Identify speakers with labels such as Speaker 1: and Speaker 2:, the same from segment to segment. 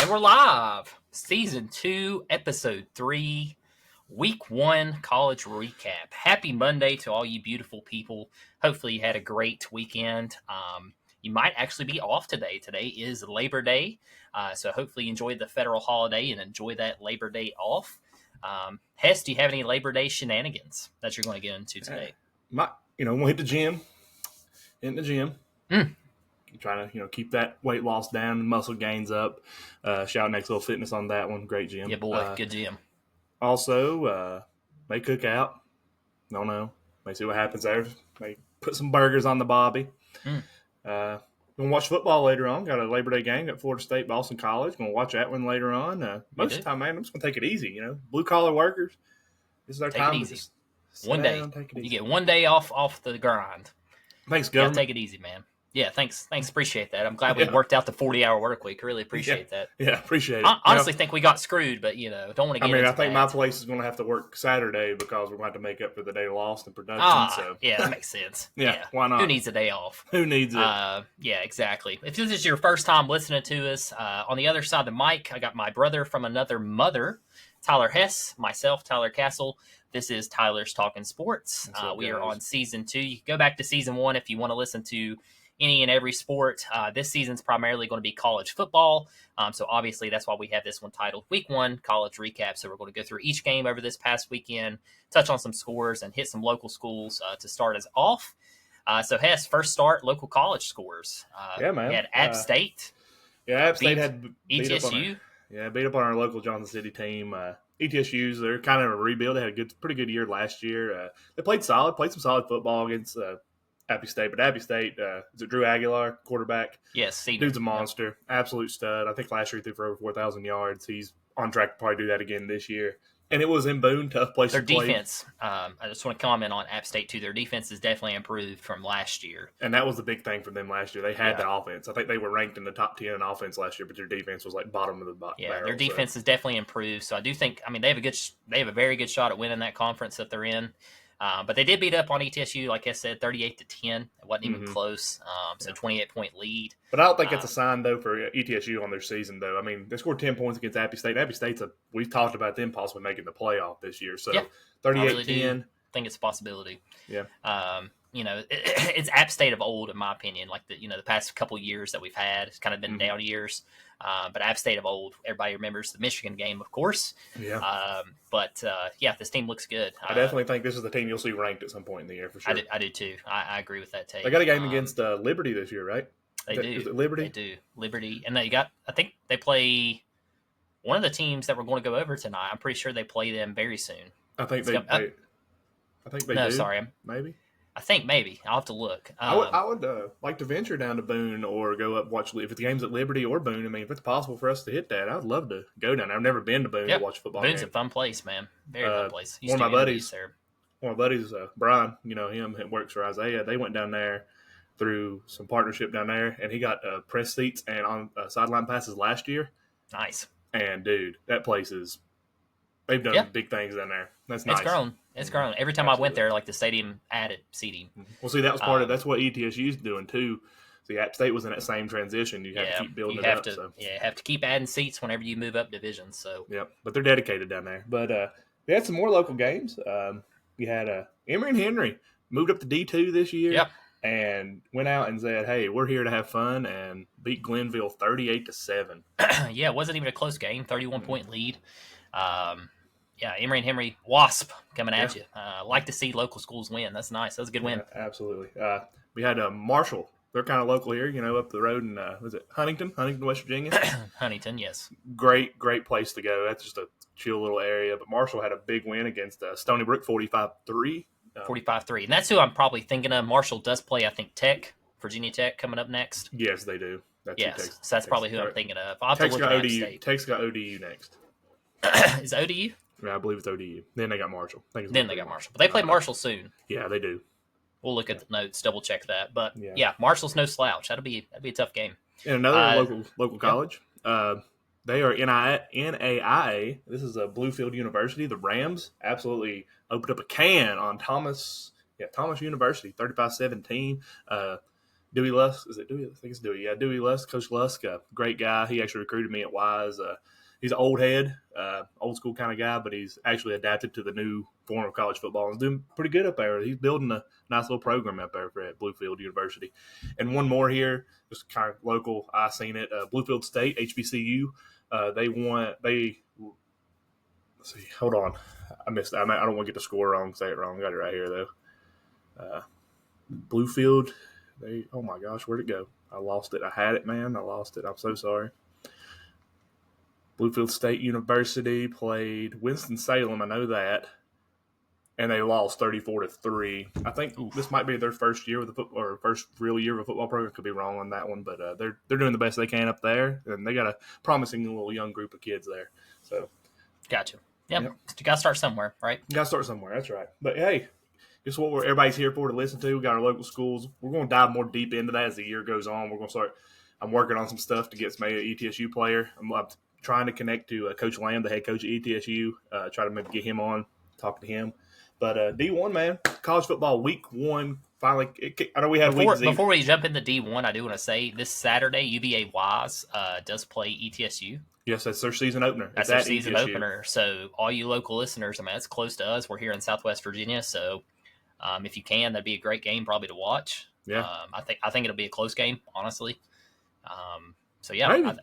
Speaker 1: And we're live. Season 2, Episode 3, Week 1 College Recap. Happy Monday to all you beautiful people. Hopefully you had a great weekend. You might actually be off today. Today is Labor Day, so hopefully you enjoyed the federal holiday and enjoy that Labor Day off. Hess, do you have any Labor Day shenanigans that you're going to get into today?
Speaker 2: We'll hit the gym.
Speaker 1: Mm.
Speaker 2: Trying to, keep that weight loss down and muscle gains up. Shout Next Little Fitness on that one. Great gym.
Speaker 1: Yeah, boy. Good gym.
Speaker 2: Also, may cook out. Don't know. May see what happens there. May put some burgers on the bobby. Gonna watch football later on. Got a Labor Day game at Florida State, Boston College. Gonna watch that one later on. Most of the time, man, I'm just gonna take it easy. Blue collar workers. This is our time.
Speaker 1: Take it easy. One day. You get one day off the grind.
Speaker 2: Thanks, government.
Speaker 1: Take it easy, man. Yeah, thanks. Appreciate that. I'm glad we worked out the 40-hour work week. Really appreciate that.
Speaker 2: Yeah, appreciate it.
Speaker 1: I honestly think we got screwed, but don't want to get into
Speaker 2: I think
Speaker 1: that.
Speaker 2: my place is going to have to work Saturday because we're going to have to make up for the day lost in production.
Speaker 1: Yeah, that makes sense.
Speaker 2: yeah, why not?
Speaker 1: Who needs a day off?
Speaker 2: Who needs it?
Speaker 1: Yeah, exactly. If this is your first time listening to us, on the other side of the mic, I got my brother from another mother, Tyler Hess, myself, Tyler Castle. This is Tyler's Talking Sports. We are on Season 2. You can go back to Season 1 if you want to listen to any and every sport. This season's primarily going to be college football. So obviously that's why we have this one titled Week 1 College Recap. So we're going to go through each game over this past weekend, touch on some scores, and hit some local schools to start us off. So Hess, first start, local college scores.
Speaker 2: Yeah, man.
Speaker 1: We had App State.
Speaker 2: Yeah, App State had
Speaker 1: ETSU.
Speaker 2: Beat up on our local Johnson City team. ETSU's, they're kind of a rebuild. They had a pretty good year last year. They played some solid football against Appy State, but Appy State, is it Drew Aguilar, quarterback?
Speaker 1: Yes.
Speaker 2: Dude's a monster, absolute stud. I think last year he threw for over 4,000 yards. He's on track to probably do that again this year. And it was in Boone, tough place to play.
Speaker 1: Their defense, I just want to comment on App State too. Their defense has definitely improved from last year.
Speaker 2: And that was the big thing for them last year. They had the offense. I think they were ranked in the top 10 in offense last year, but their defense was like bottom of the barrel.
Speaker 1: Yeah, their defense has definitely improved. So I do think, they have a very good shot at winning that conference that they're in. But they did beat up on ETSU, like I said, 38-10. It wasn't even close. So 28-point lead.
Speaker 2: But I don't think it's a sign, though, for ETSU on their season, though. They scored 10 points against Appy State. Appy State's we've talked about them possibly making the playoff this year. So 38-10.
Speaker 1: I think it's a possibility.
Speaker 2: Yeah.
Speaker 1: It's App State of old, in my opinion. Like the past couple years that we've had, it's kind of been down years. But App State of old, everybody remembers the Michigan game, of course.
Speaker 2: Yeah.
Speaker 1: But this team looks good.
Speaker 2: I definitely think this is the team you'll see ranked at some point in the year for sure.
Speaker 1: I do too. I agree with that take.
Speaker 2: They got a game against Liberty this year, right?
Speaker 1: They do.
Speaker 2: Is it Liberty?
Speaker 1: They do. Liberty. And I think they play one of the teams that we're going to go over tonight. I'm pretty sure they play them very soon.
Speaker 2: I think they do.
Speaker 1: No, sorry.
Speaker 2: Maybe.
Speaker 1: I think maybe. I'll have to look.
Speaker 2: I would like to venture down to Boone or go up watch if the game's at Liberty or Boone. If it's possible for us to hit that, I'd love to go down there. I've never been to Boone to watch a football.
Speaker 1: Boone's a fun place, man. Very fun place.
Speaker 2: One of my buddies, Brian, him works for Isaiah. They went down there through some partnership down there, and he got press seats and on sideline passes last year.
Speaker 1: Nice.
Speaker 2: And dude, that place they've done big things down there. That's nice.
Speaker 1: It's grown. Every time I went there, the stadium added seating.
Speaker 2: Well, see, that was part of that's what ETSU's doing too. See, App State was in that same transition. You have to keep building it up.
Speaker 1: Have to keep adding seats whenever you move up divisions. So
Speaker 2: but they're dedicated down there. But we had some more local games. We had Emory and Henry moved up to D2 this year. And went out and said, "Hey, we're here to have fun," and beat Glenville 38-7.
Speaker 1: It wasn't even a close game. 31-point lead. Emory and Henry Wasp coming at you. Like to see local schools win. That's nice. That's a good win.
Speaker 2: Absolutely. We had Marshall. They're kind of local here, up the road in was it Huntington, West Virginia?
Speaker 1: Huntington, yes.
Speaker 2: Great place to go. That's just a chill little area. But Marshall had a big win against Stony Brook, 45-3.
Speaker 1: 45-3. And that's who I'm probably thinking of. Marshall does play, I think, Virginia Tech coming up next.
Speaker 2: Yes, they do.
Speaker 1: So that's probably who I'm thinking of. I'll have to look at App State.
Speaker 2: Tech's got ODU next.
Speaker 1: Is it ODU?
Speaker 2: Yeah, I believe it's ODU. Then they got Marshall.
Speaker 1: Then they got Marshall. But they play Marshall soon.
Speaker 2: Yeah, they do.
Speaker 1: We'll look at the notes, double check that. But Marshall's no slouch. That'll be a tough game.
Speaker 2: And another local college. They are NAIA. This is a Bluefield University. The Rams absolutely opened up a can on Thomas University, 35-17. Dewey Lusk. Is it Dewey? I think it's Dewey. Yeah, Dewey Lusk. Coach Lusk, great guy. He actually recruited me at Wise. He's an old head, old school kind of guy, but he's actually adapted to the new form of college football and is doing pretty good up there. He's building a nice little program up there at Bluefield University. And one more here, just kind of local. I seen it. Bluefield State, HBCU. They won. Let's see. Hold on. I missed that. I don't want to get the score wrong. Say it wrong. I got it right here though. Bluefield. Oh my gosh, where'd it go? I lost it. I had it, man. I lost it. I'm so sorry. Bluefield State University played Winston-Salem. I know that. And they lost 34-3. I think this might be their first year with or first real year of a football program. Could be wrong on that one, but they're doing the best they can up there, and they got a promising little young group of kids there. So,
Speaker 1: gotcha. Yep. You got to start somewhere, right?
Speaker 2: You got to start somewhere. That's right. But hey, it's what everybody's here for to listen to. We got our local schools. We're going to dive more deep into that as the year goes on. We're going to start. I'm working on some stuff to get some ETSU player. I'm trying to connect to Coach Lamb, the head coach at ETSU. Try to maybe get him on, talk to him. But D1, man, college football week 1 finally. I know we had
Speaker 1: before we jump into D1. I do want to say this Saturday UVA Wise does play ETSU.
Speaker 2: Yes, that's their season opener.
Speaker 1: That's their season opener. So all you local listeners, I mean, it's close to us. We're here in Southwest Virginia, so if you can, that'd be a great game probably to watch.
Speaker 2: Yeah,
Speaker 1: I think it'll be a close game, honestly. So yeah,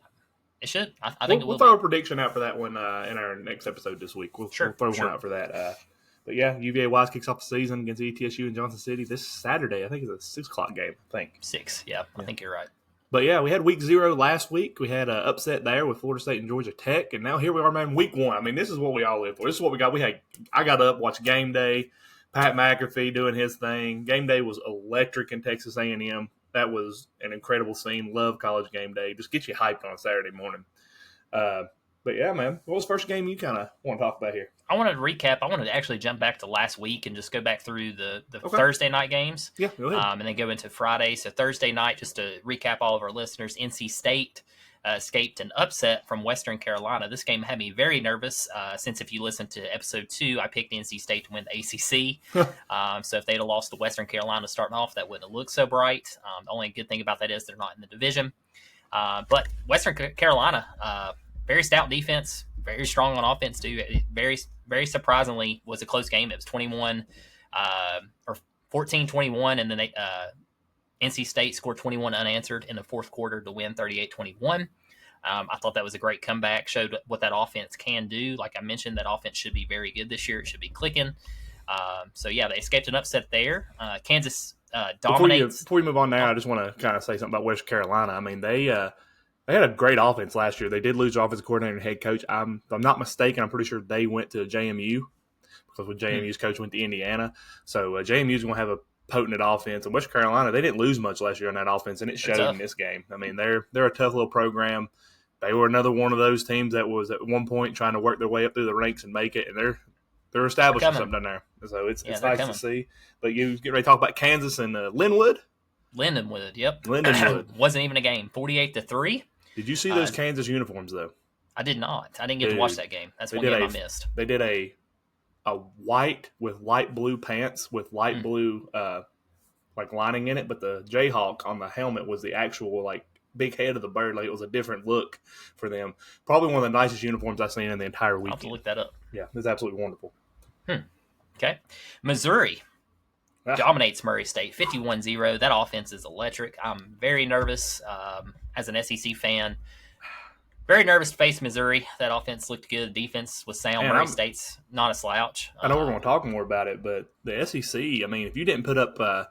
Speaker 1: it should. I think
Speaker 2: we'll throw a prediction out for that one in our next episode this week. We'll throw one out for that. But yeah, UVA Wise kicks off the season against ETSU in Johnson City this Saturday. I think it's a 6:00 game. I think
Speaker 1: 6. Yeah, I think you're right.
Speaker 2: But yeah, we had week 0 last week. We had an upset there with Florida State and Georgia Tech, and now here we are, man. Week 1. I mean, this is what we all live for. This is what we got. I got up, watched Game Day. Pat McAfee doing his thing. Game Day was electric in Texas A&M. That was an incredible scene. Love college game day. Just get you hyped on a Saturday morning. But yeah, man, what was the first game you kind of want to talk about here?
Speaker 1: I wanted to recap. I wanted to actually jump back to last week and just go back through the Thursday night games.
Speaker 2: Yeah, go ahead.
Speaker 1: And then go into Friday. So Thursday night, just to recap all of our listeners, NC State escaped an upset from Western Carolina. This game had me very nervous since if you listen to episode 2, I picked NC State to win the ACC. So if they'd have lost to Western Carolina starting off, that wouldn't have looked so bright. The only good thing about that is they're not in the division. But Western Carolina, very stout defense, very strong on offense too. It very surprisingly was a close game. It was 21 or 14-21, and then NC State scored 21 unanswered in the fourth quarter to win 38-21. I thought that was a great comeback, showed what that offense can do. Like I mentioned, that offense should be very good this year. It should be clicking. So, yeah, they escaped an upset there. Kansas dominates.
Speaker 2: Before we move on now, I just want to kind of say something about West Carolina. I mean, they had a great offense last year. They did lose their offensive coordinator and head coach. If I'm not mistaken, I'm pretty sure they went to JMU because when JMU's coach went to Indiana. So JMU's going to have a potent offense. And West Carolina, they didn't lose much last year on that offense, and it showed in this game. I mean, they're a tough little program. They were another one of those teams that was at one point trying to work their way up through the ranks and make it, and they're establishing something down there. So it's nice to see. But you get ready to talk about Kansas and Lindenwood?
Speaker 1: Lindenwood, yep.
Speaker 2: Lindenwood.
Speaker 1: Wasn't even a game. 48-3.
Speaker 2: Did you see those Kansas uniforms, though?
Speaker 1: I did not. I didn't get to watch that game. That's one game I missed.
Speaker 2: They did a white with light blue pants with light blue like lining in it, but the Jayhawk on the helmet was the actual like big head of the bird. Like it was a different look for them. Probably one of the nicest uniforms I've seen in the entire weekend.
Speaker 1: I'll have to look that up.
Speaker 2: Yeah, it's absolutely wonderful.
Speaker 1: Okay. Missouri dominates Murray State 51-0. That offense is electric. I'm very nervous as an SEC fan. Very nervous to face Missouri. That offense looked good. Defense was sound. Murray State's not a slouch.
Speaker 2: I know we're going to talk more about it, but the SEC, I mean, if you didn't put up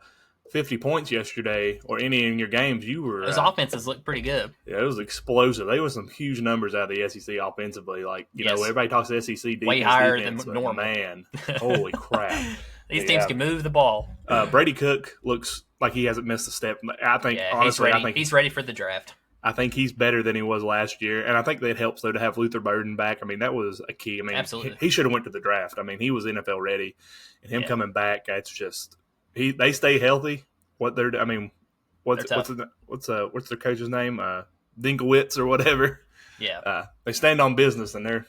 Speaker 2: 50 points yesterday or any in your games, you were...
Speaker 1: Those offenses looked pretty good.
Speaker 2: Yeah, it was explosive. There was some huge numbers out of the SEC offensively. Like, you know, everybody talks SEC defense.
Speaker 1: Way higher than normal.
Speaker 2: Man, holy crap.
Speaker 1: These teams can move the ball.
Speaker 2: Brady Cook looks like he hasn't missed a step. I think, honestly,
Speaker 1: he's ready for the draft.
Speaker 2: I think he's better than he was last year, and I think that helps, though, to have Luther Burden back. I mean, that was a key. I mean,
Speaker 1: absolutely.
Speaker 2: He should have went to the draft. I mean, he was NFL ready, and him coming back, it's just they stay healthy. What's their coach's name? Dinkowitz or whatever.
Speaker 1: Yeah,
Speaker 2: they stand on business, and they're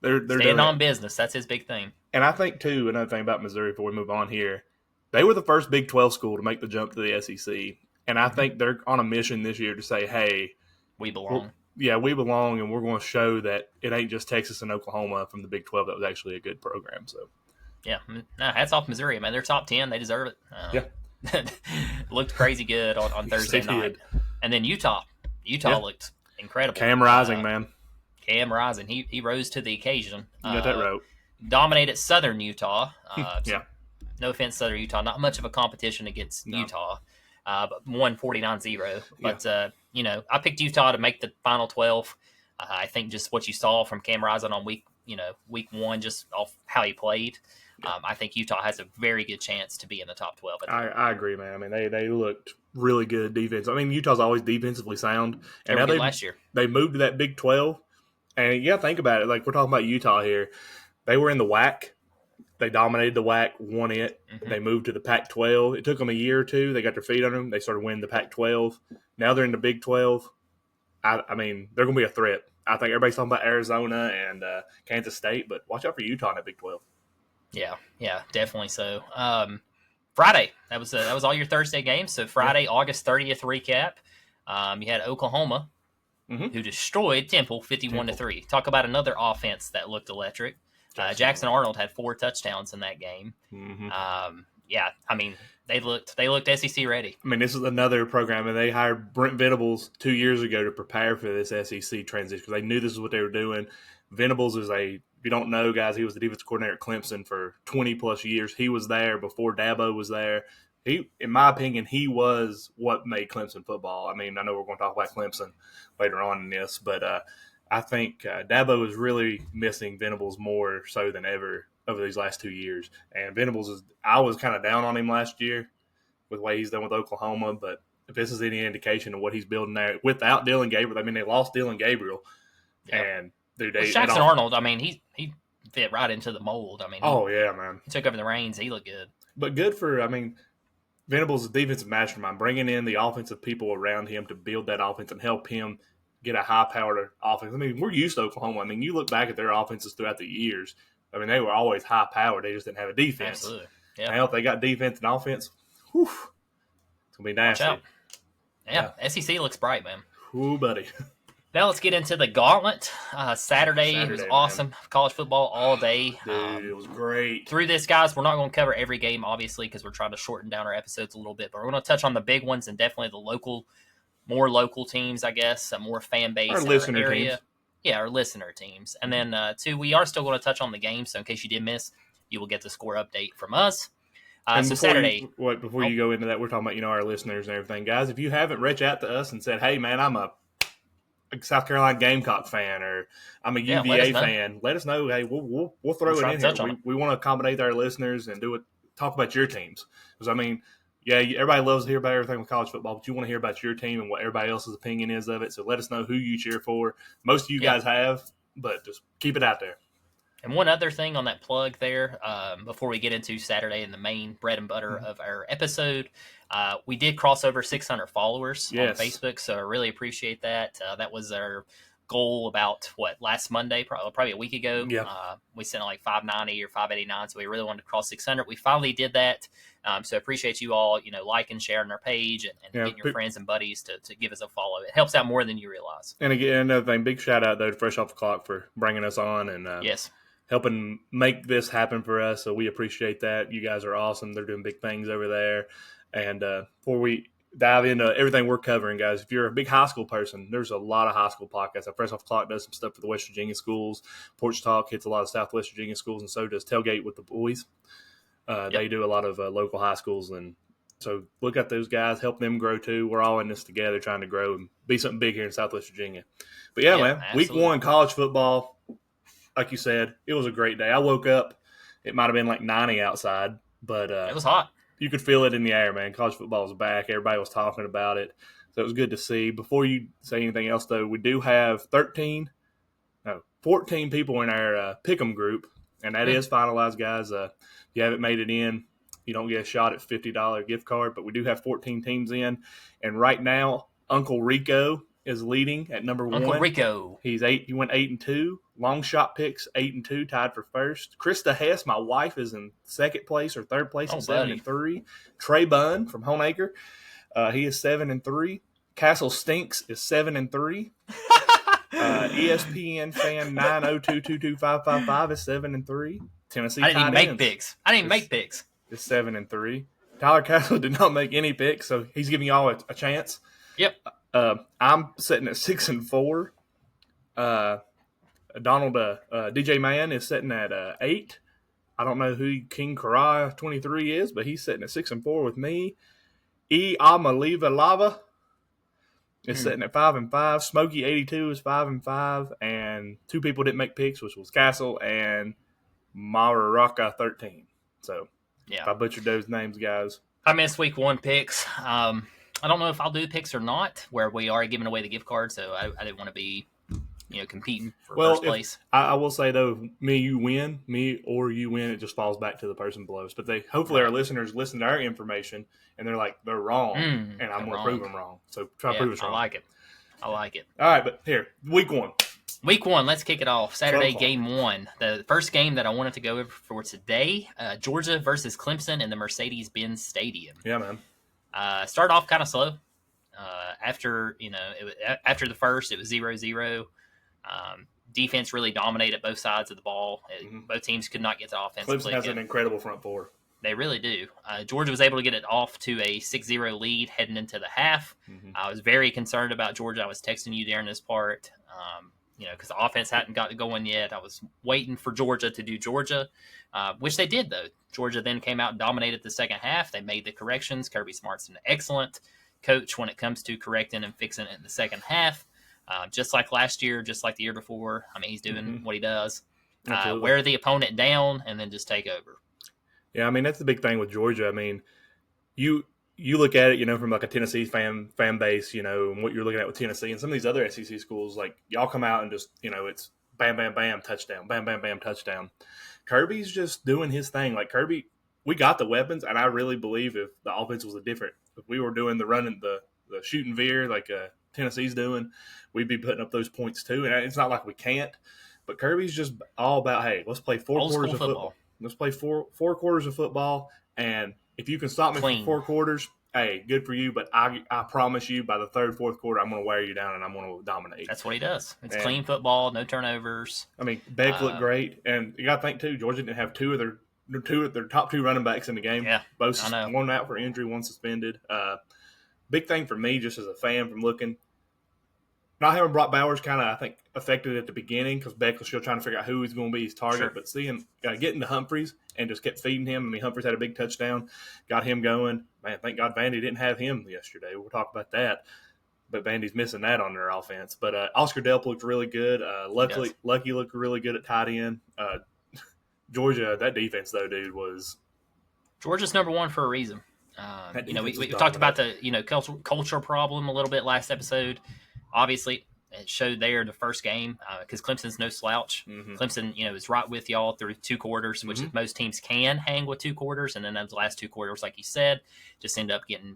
Speaker 1: stand on business. That's his big thing.
Speaker 2: And I think too, another thing about Missouri before we move on here, they were the first Big 12 school to make the jump to the SEC. And I think they're on a mission this year to say, hey,
Speaker 1: we belong.
Speaker 2: We belong, and we're going to show that it ain't just Texas and Oklahoma from the Big 12 that was actually a good program. So,
Speaker 1: yeah, no, hats off Missouri, man. They're top 10. They deserve it. Looked crazy good on Thursday night. And then Utah looked incredible.
Speaker 2: Cam Rising, man.
Speaker 1: Cam Rising. He rose to the occasion.
Speaker 2: You got that right.
Speaker 1: Dominated Southern Utah. No offense, Southern Utah. Not much of a competition against Utah. But won 49-0. But, I picked Utah to make the Final 12. I think just what you saw from Cam Rising on week 1, just off how he played, I think Utah has a very good chance to be in the top 12.
Speaker 2: I agree, man. I mean, they looked really good defense. I mean, Utah's always defensively sound. And now
Speaker 1: last year.
Speaker 2: They moved to that Big 12. And, think about it. Like, we're talking about Utah here. They were in the WAC. They dominated the WAC, won it. Mm-hmm. They moved to the Pac-12. It took them a year or two. They got their feet under them. They started winning the Pac-12. Now they're in the Big 12. I mean, they're going to be a threat. I think everybody's talking about Arizona and Kansas State, but watch out for Utah in that Big 12.
Speaker 1: Yeah, definitely so. Friday, that was all your Thursday games. So Friday, August 30th recap. You had Oklahoma, who destroyed Temple 51-3. Talk about another offense that looked electric. Jackson Arnold had 4 touchdowns in that game.
Speaker 2: Mm-hmm.
Speaker 1: I mean, they looked SEC ready.
Speaker 2: I mean, this is another program, and they hired Brent Venables 2 years ago to prepare for this SEC transition because they knew this is what they were doing. Venables is if you don't know, guys, he was the defensive coordinator at Clemson for 20-plus years. He was there before Dabo was there. He, in my opinion, he was what made Clemson football. I mean, I know we're going to talk about Clemson later on in this, but I think Dabo is really missing Venables more so than ever over these last 2 years. And Venables I was kind of down on him last year with the way he's done with Oklahoma, but if this is any indication of what he's building there without Dylan Gabriel, I mean, they lost Dylan Gabriel. And
Speaker 1: Jackson Arnold, I mean, he fit right into the mold. I mean,
Speaker 2: man.
Speaker 1: He took over the reins. He looked good.
Speaker 2: But good for, Venables is a defensive mastermind, bringing in the offensive people around him to build that offense and help him get a high-powered offense. I mean, we're used to Oklahoma. I mean, you look back at their offenses throughout the years. I mean, they were always high-powered. They just didn't have a defense.
Speaker 1: Absolutely. Yeah.
Speaker 2: Now, if they got defense and offense, it's going to be nasty.
Speaker 1: Yeah, SEC looks bright, man.
Speaker 2: Ooh, buddy.
Speaker 1: Now let's get into the gauntlet. Saturday was awesome. Man. College football all day.
Speaker 2: Dude, it was great.
Speaker 1: Through this, guys, we're not going to cover every game, obviously, because we're trying to shorten down our episodes a little bit. But we're going to touch on the big ones and definitely more local teams, I guess, more fan base
Speaker 2: in our area.
Speaker 1: Teams. Yeah, our listener teams. And then, two, we are still going to touch on the game. So in case you did miss, you will get the score update from us. So Saturday.
Speaker 2: Before you go into that, we're talking about, our listeners and everything. Guys, if you haven't reached out to us and said, hey, man, I'm a South Carolina Gamecock fan or I'm a UVA fan, let us know. Hey, we'll throw it in here. We want to accommodate our listeners and talk about your teams. Because, everybody loves to hear about everything with college football, but you want to hear about your team and what everybody else's opinion is of it. So let us know who you cheer for. Most of you guys have, but just keep it out there.
Speaker 1: And one other thing on that plug there, before we get into Saturday and the main bread and butter of our episode, we did cross over 600 followers on Facebook, so I really appreciate that. That was our goal about, last Monday, probably a week ago.
Speaker 2: Yeah.
Speaker 1: We sent like 590 or 589, so we really wanted to cross 600. We finally did that, so appreciate you all, liking, sharing our page, and getting your friends and buddies to give us a follow. It helps out more than you realize.
Speaker 2: And again, another thing, big shout out, though, to Fresh Off the Clock for bringing us on and helping make this happen for us. So we appreciate that. You guys are awesome. They're doing big things over there. And before we dive into everything we're covering, guys, if you're a big high school person, there's a lot of high school podcasts. Fresh Off the Clock does some stuff for the West Virginia schools. Porch Talk hits a lot of Southwest Virginia schools, and so does Tailgate with the Boys. They do a lot of local high schools. And so look at those guys, help them grow too. We're all in this together trying to grow and be something big here in Southwest Virginia. But man,
Speaker 1: absolutely.
Speaker 2: Week 1 college football, like you said, it was a great day. I woke up, it might have been like 90 outside, but
Speaker 1: it was hot.
Speaker 2: You could feel it in the air, man. College football was back. Everybody was talking about it. So it was good to see. Before you say anything else, though, we do have 14 people in our Pick'em group, and that is finalized, guys. If you haven't made it in, you don't get a shot at $50 gift card, but we do have 14 teams in. And right now, Uncle Rico is leading at number 1.
Speaker 1: Uncle Rico.
Speaker 2: He went 8-2. Long shot picks 8-2, tied for first. Krista Hess, my wife, is in second place or third place at 7-3. Trey Bunn from Homeacre He is 7-3. Castle Stinks is 7-3. ESPN fan 9022255 is 7-3. Tennessee
Speaker 1: I didn't even
Speaker 2: tight
Speaker 1: make
Speaker 2: ends
Speaker 1: picks. I didn't even make picks.
Speaker 2: is 7-3. Tyler Castle did not make any picks, so he's giving y'all a chance.
Speaker 1: Yep.
Speaker 2: I'm sitting at 6-4. Donald DJ Mann is sitting at 8. I don't know who King Karai 23 is, but he's sitting at 6-4 with me. Amaliva Lava is sitting at 5-5. Smokey 82 is 5-5, and 2 people didn't make picks, which was Castle and Mararaka 13. So if I butchered those names, guys.
Speaker 1: I missed week 1 picks. I don't know if I'll do picks or not, where we are giving away the gift card, so I didn't want to be competing for first place.
Speaker 2: I will say, though, me or you win, it just falls back to the person below us. But hopefully our listeners listen to our information, and they're like, they're wrong, and I'm going to prove them wrong. So try to prove us wrong.
Speaker 1: I like it.
Speaker 2: All right, but here, week 1.
Speaker 1: Week 1, let's kick it off. Saturday, game 1. The first game that I wanted to go over for today, Georgia versus Clemson in the Mercedes-Benz Stadium.
Speaker 2: Yeah, man.
Speaker 1: Started off kind of slow. After the first, it was 0-0. Defense really dominated both sides of the ball. Both teams could not get to offense.
Speaker 2: Clemson has an incredible front four.
Speaker 1: They really do. Georgia was able to get it off to a 6-0 lead heading into the half. I was very concerned about Georgia. I was texting you during this part, because the offense hadn't got going yet. I was waiting for Georgia to do Georgia, which they did, though. Georgia then came out and dominated the second half. They made the corrections. Kirby Smart's an excellent coach when it comes to correcting and fixing it in the second half. Just like last year, just like the year before. I mean, he's doing what he does. Wear the opponent down and then just take over.
Speaker 2: Yeah, I mean, that's the big thing with Georgia. I mean, you look at it, from like a Tennessee fan base, and what you're looking at with Tennessee and some of these other SEC schools, like y'all come out and just, it's bam, bam, bam, touchdown, bam, bam, bam, touchdown. Kirby's just doing his thing. Like Kirby, we got the weapons, and I really believe if the offense was if we were doing the running, the shooting veer like Tennessee's doing, we'd be putting up those points too. And it's not like we can't, but Kirby's just all about, hey, let's play 4 quarters of football. Let's play four quarters of football, and if you can stop me for 4 quarters, hey, good for you. But I promise you, by the 3rd, 4th quarter, I'm going to wear you down and I'm going to dominate.
Speaker 1: That's what he does. It's clean football, no turnovers.
Speaker 2: I mean, Beck looked great, and you got to think too. Georgia didn't have two of their top 2 running backs in the game.
Speaker 1: Yeah,
Speaker 2: both one out for injury, one suspended. Big thing for me, just as a fan from looking. Not having Brock Bowers kind of, I think, affected at the beginning because Beck was still trying to figure out who was going to be his target. Sure. But seeing getting to Humphreys and just kept feeding him. I mean, Humphreys had a big touchdown, got him going. Man, thank God Vandy didn't have him yesterday. We'll talk about that. But Vandy's missing that on their offense. But Oscar Delp looked really good. Lucky looked really good at tight end. Georgia, that defense, though, dude, was –
Speaker 1: Georgia's number 1 for a reason. We talked about the culture problem a little bit last episode. Obviously, it showed there the first game because Clemson's no slouch. Clemson, is right with y'all through 2 quarters, which most teams can hang with 2 quarters, and then those last 2 quarters, like you said, just end up getting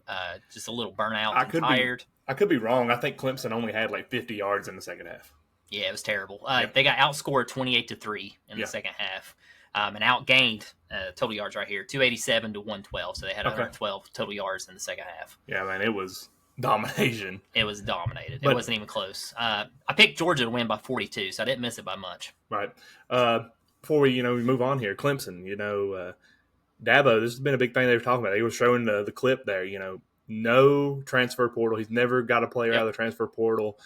Speaker 1: just a little burnout and tired.
Speaker 2: I could be wrong. I think Clemson only had like 50 yards in the second half.
Speaker 1: Yeah, it was terrible. They got outscored 28-3 in the second half, and outgained total yards right here 287 to 112. So they had 112 total yards in the second half.
Speaker 2: Yeah, man, it was domination.
Speaker 1: It was dominated. It wasn't even close. I picked Georgia to win by 42, so I didn't miss it by much.
Speaker 2: Right. Before we move on here, Clemson, Dabo, this has been a big thing they were talking about. They were showing the clip there, no transfer portal. He's never got a player out of the transfer portal.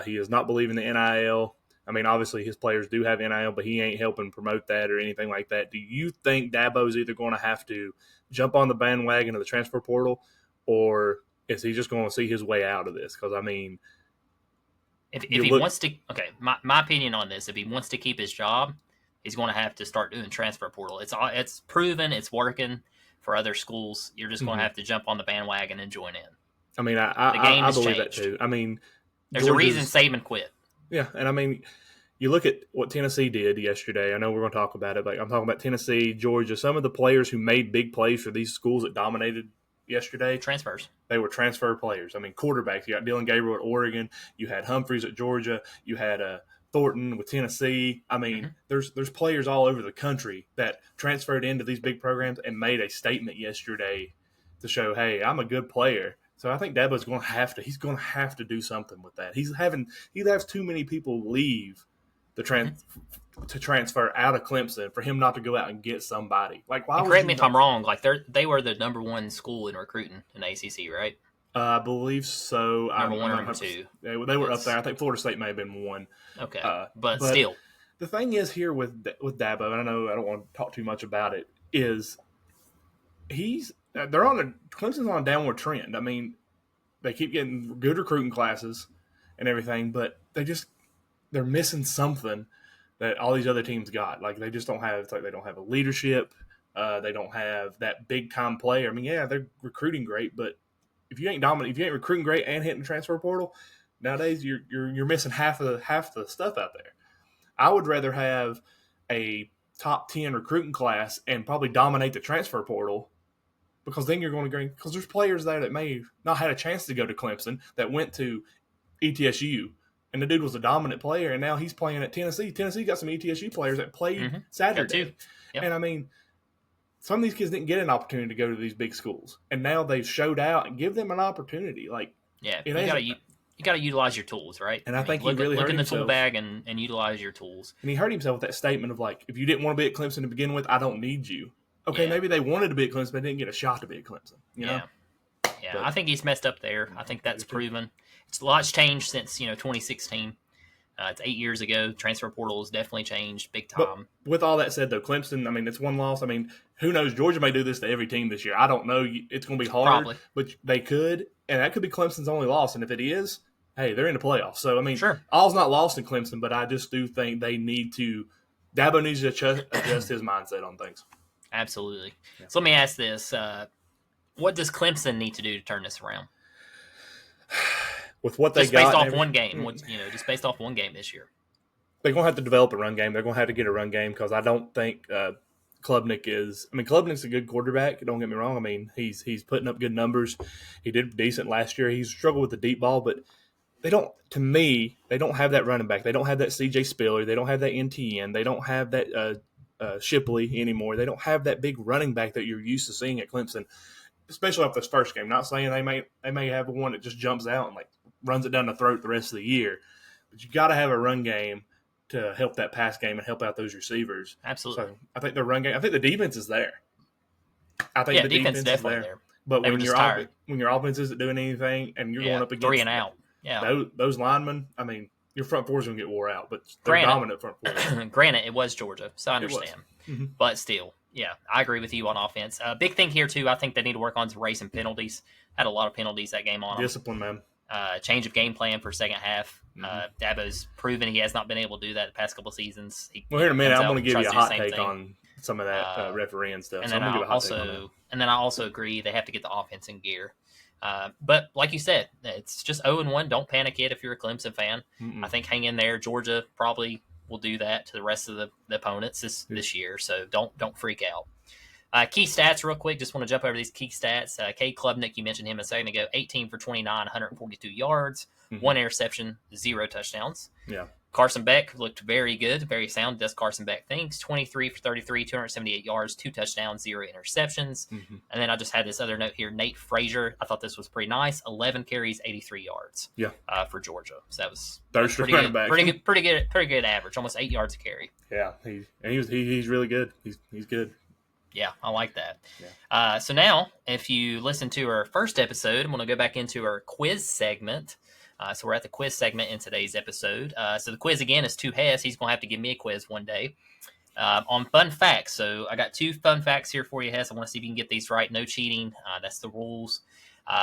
Speaker 2: He does not believe in the NIL. I mean, obviously his players do have NIL, but he ain't helping promote that or anything like that. Do you think Dabo's either going to have to jump on the bandwagon of the transfer portal, or is he just going to see his way out of this? Because, I mean,
Speaker 1: if he wants to – okay, my opinion on this, if he wants to keep his job, he's going to have to start doing transfer portal. It's proven. It's working for other schools. You're just going to have to jump on the bandwagon and join in.
Speaker 2: I mean, I believe that too. I mean –
Speaker 1: there's a reason Saban quit.
Speaker 2: Yeah, and I mean, you look at what Tennessee did yesterday. I know we're going to talk about it, but I'm talking about Tennessee, Georgia. Some of the players who made big plays for these schools that dominated yesterday.
Speaker 1: Transfers.
Speaker 2: They were transfer players. I mean, quarterbacks. You got Dylan Gabriel at Oregon. You had Humphreys at Georgia. You had Thornton with Tennessee. I mean, there's players all over the country that transferred into these big programs and made a statement yesterday to show, hey, I'm a good player. So I think Dabo's going to have to. He's going to have to do something with that. He has too many people leave the to transfer out of Clemson for him not to go out and get somebody. Like, why?
Speaker 1: And correct me if I'm wrong. Like they were the number one school in recruiting in the ACC, right?
Speaker 2: I believe so.
Speaker 1: Number one or number two.
Speaker 2: They were up there. I think Florida State may have been one.
Speaker 1: Okay, but still,
Speaker 2: the thing is here with Dabo, and I know I don't want to talk too much about it, is Clemson's on a downward trend. I mean, they keep getting good recruiting classes and everything, but they're missing something that all these other teams got. Like, they just don't have. It's like they don't have a leadership. They don't have that big time player. I mean, yeah, they're recruiting great, but if you ain't dominant, if you ain't recruiting great and hitting the transfer portal, nowadays you're missing half the stuff out there. I would rather have a top 10 recruiting class and probably dominate the transfer portal, because then you're going to – because there's players there that may not had a chance to go to Clemson that went to ETSU, and the dude was a dominant player, and now he's playing at Tennessee. Tennessee got some ETSU players that played Saturday. Yep. And, I mean, some of these kids didn't get an opportunity to go to these big schools, and now they've showed out and give them an opportunity. Like,
Speaker 1: yeah, you got to utilize your tools, right?
Speaker 2: And I think he really
Speaker 1: look
Speaker 2: hurt
Speaker 1: in the
Speaker 2: himself.
Speaker 1: tool bag and utilize your tools.
Speaker 2: And he hurt himself with that statement of, like, if you didn't want to be at Clemson to begin with, I don't need you. Okay, maybe they wanted to be at Clemson, but didn't get a shot to be at Clemson. You know?
Speaker 1: Yeah, but I think he's messed up there. I think that's proven. A lot's changed since 2016. It's 8 years ago. Transfer portal has definitely changed big time.
Speaker 2: But with all that said, though, Clemson, I mean, it's one loss. I mean, who knows? Georgia may do this to every team this year. I don't know. It's going to be hard.
Speaker 1: Probably.
Speaker 2: But they could, and that could be Clemson's only loss. And if it is, hey, they're in the playoffs. So, I mean, all's not lost in Clemson, but I just do think they need to – Dabo needs to adjust his mindset on things.
Speaker 1: Absolutely. Yeah. So let me ask this. What does Clemson need to do to turn this around?
Speaker 2: With what they
Speaker 1: just
Speaker 2: got.
Speaker 1: Just based off one game. Just based off one game this year.
Speaker 2: They're going to have to develop a run game. They're going to have to get a run game, because I don't think Klubnik is – I mean, Klubnik's a good quarterback. Don't get me wrong. I mean, he's putting up good numbers. He did decent last year. He's struggled with the deep ball, but they don't – to me, they don't have that running back. They don't have that C.J. Spiller. They don't have that NTN. They don't have that Shipley anymore. They don't have that big running back that you're used to seeing at Clemson, especially off this first game. Not saying they may have one that just jumps out and like runs it down the throat the rest of the year, but you got to have a run game to help that pass game and help out those receivers.
Speaker 1: Absolutely.
Speaker 2: So I think the run game. I think the defense is there. I think the defense is definitely there. But when your offense isn't doing anything and you're going up against
Speaker 1: 3 and out,
Speaker 2: those linemen, I mean, your front four is going to get wore out, but they're dominant front four.
Speaker 1: Granted, it was Georgia, so I understand. But still, yeah, I agree with you on offense. Big thing here, too, I think they need to work on is erasing penalties. Had a lot of penalties that game on them.
Speaker 2: Discipline, man.
Speaker 1: Change of game plan for second half. Dabo's proven he has not been able to do that the past couple seasons.
Speaker 2: Well, here in a minute, I'm going to give you a hot take on some of that refereeing stuff.
Speaker 1: And then I also agree they have to get the offense in gear. But like you said, it's just 0-1. Don't panic yet if you're a Clemson fan. I think hang in there. Georgia probably will do that to the rest of the opponents this year. So don't freak out. Key stats real quick. Just want to jump over these key stats. Cade Klubnik, you mentioned him a second ago, 18 for 29, 142 yards, 1 interception, 0 touchdowns.
Speaker 2: Yeah.
Speaker 1: Carson Beck looked very good, very sound. Does Carson Beck things. 23 for 33, 278 yards, 2 touchdowns, 0 interceptions. And then I just had this other note here. Nate Frazier, I thought this was pretty nice. 11 carries, 83 yards.
Speaker 2: Yeah.
Speaker 1: For Georgia. So that was
Speaker 2: pretty good.
Speaker 1: Pretty good average. Almost 8 yards a carry.
Speaker 2: Yeah. He's really good. He's good.
Speaker 1: Yeah, I like that. Yeah. So now, if you listen to our first episode, I'm going to go back into our quiz segment. So we're at the quiz segment in today's episode. So the quiz, again, is to Hess. He's going to have to give me a quiz one day on fun facts. So I got 2 fun facts here for you, Hess. I want to see if you can get these right. No cheating. That's the rules.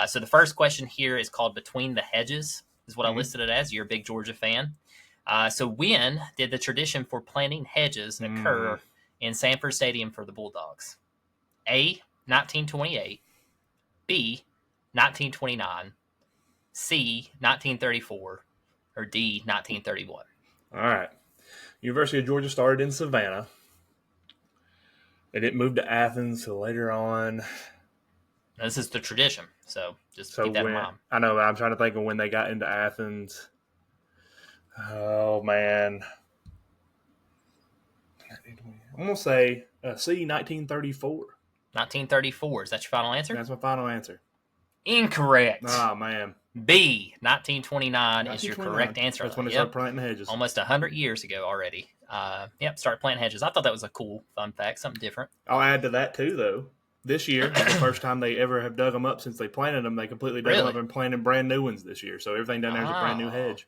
Speaker 1: So the first question here is called Between the Hedges, is what I listed it as. You're a big Georgia fan. So when did the tradition for planting hedges occur in Sanford Stadium for the Bulldogs? A, 1928. B, 1929. C, 1934, or D, 1931.
Speaker 2: All right. University of Georgia started in Savannah. They didn't move to Athens until later on.
Speaker 1: This is the tradition, so just keep that in mind.
Speaker 2: I know. I'm trying to think of when they got into Athens. Oh, man. I'm going to say C, 1934.
Speaker 1: 1934. Is that your final answer?
Speaker 2: That's my final answer.
Speaker 1: Incorrect.
Speaker 2: Oh, man.
Speaker 1: B, 1929 is your
Speaker 2: 1929.
Speaker 1: correct answer.
Speaker 2: That's when they started planting hedges.
Speaker 1: Almost 100 years ago already. Start planting hedges. I thought that was a cool fun fact, something different.
Speaker 2: I'll add to that, too, though. This year, the first time they ever have dug them up since they planted them, they completely dug them up and planted brand new ones this year. So everything down there is a brand new hedge.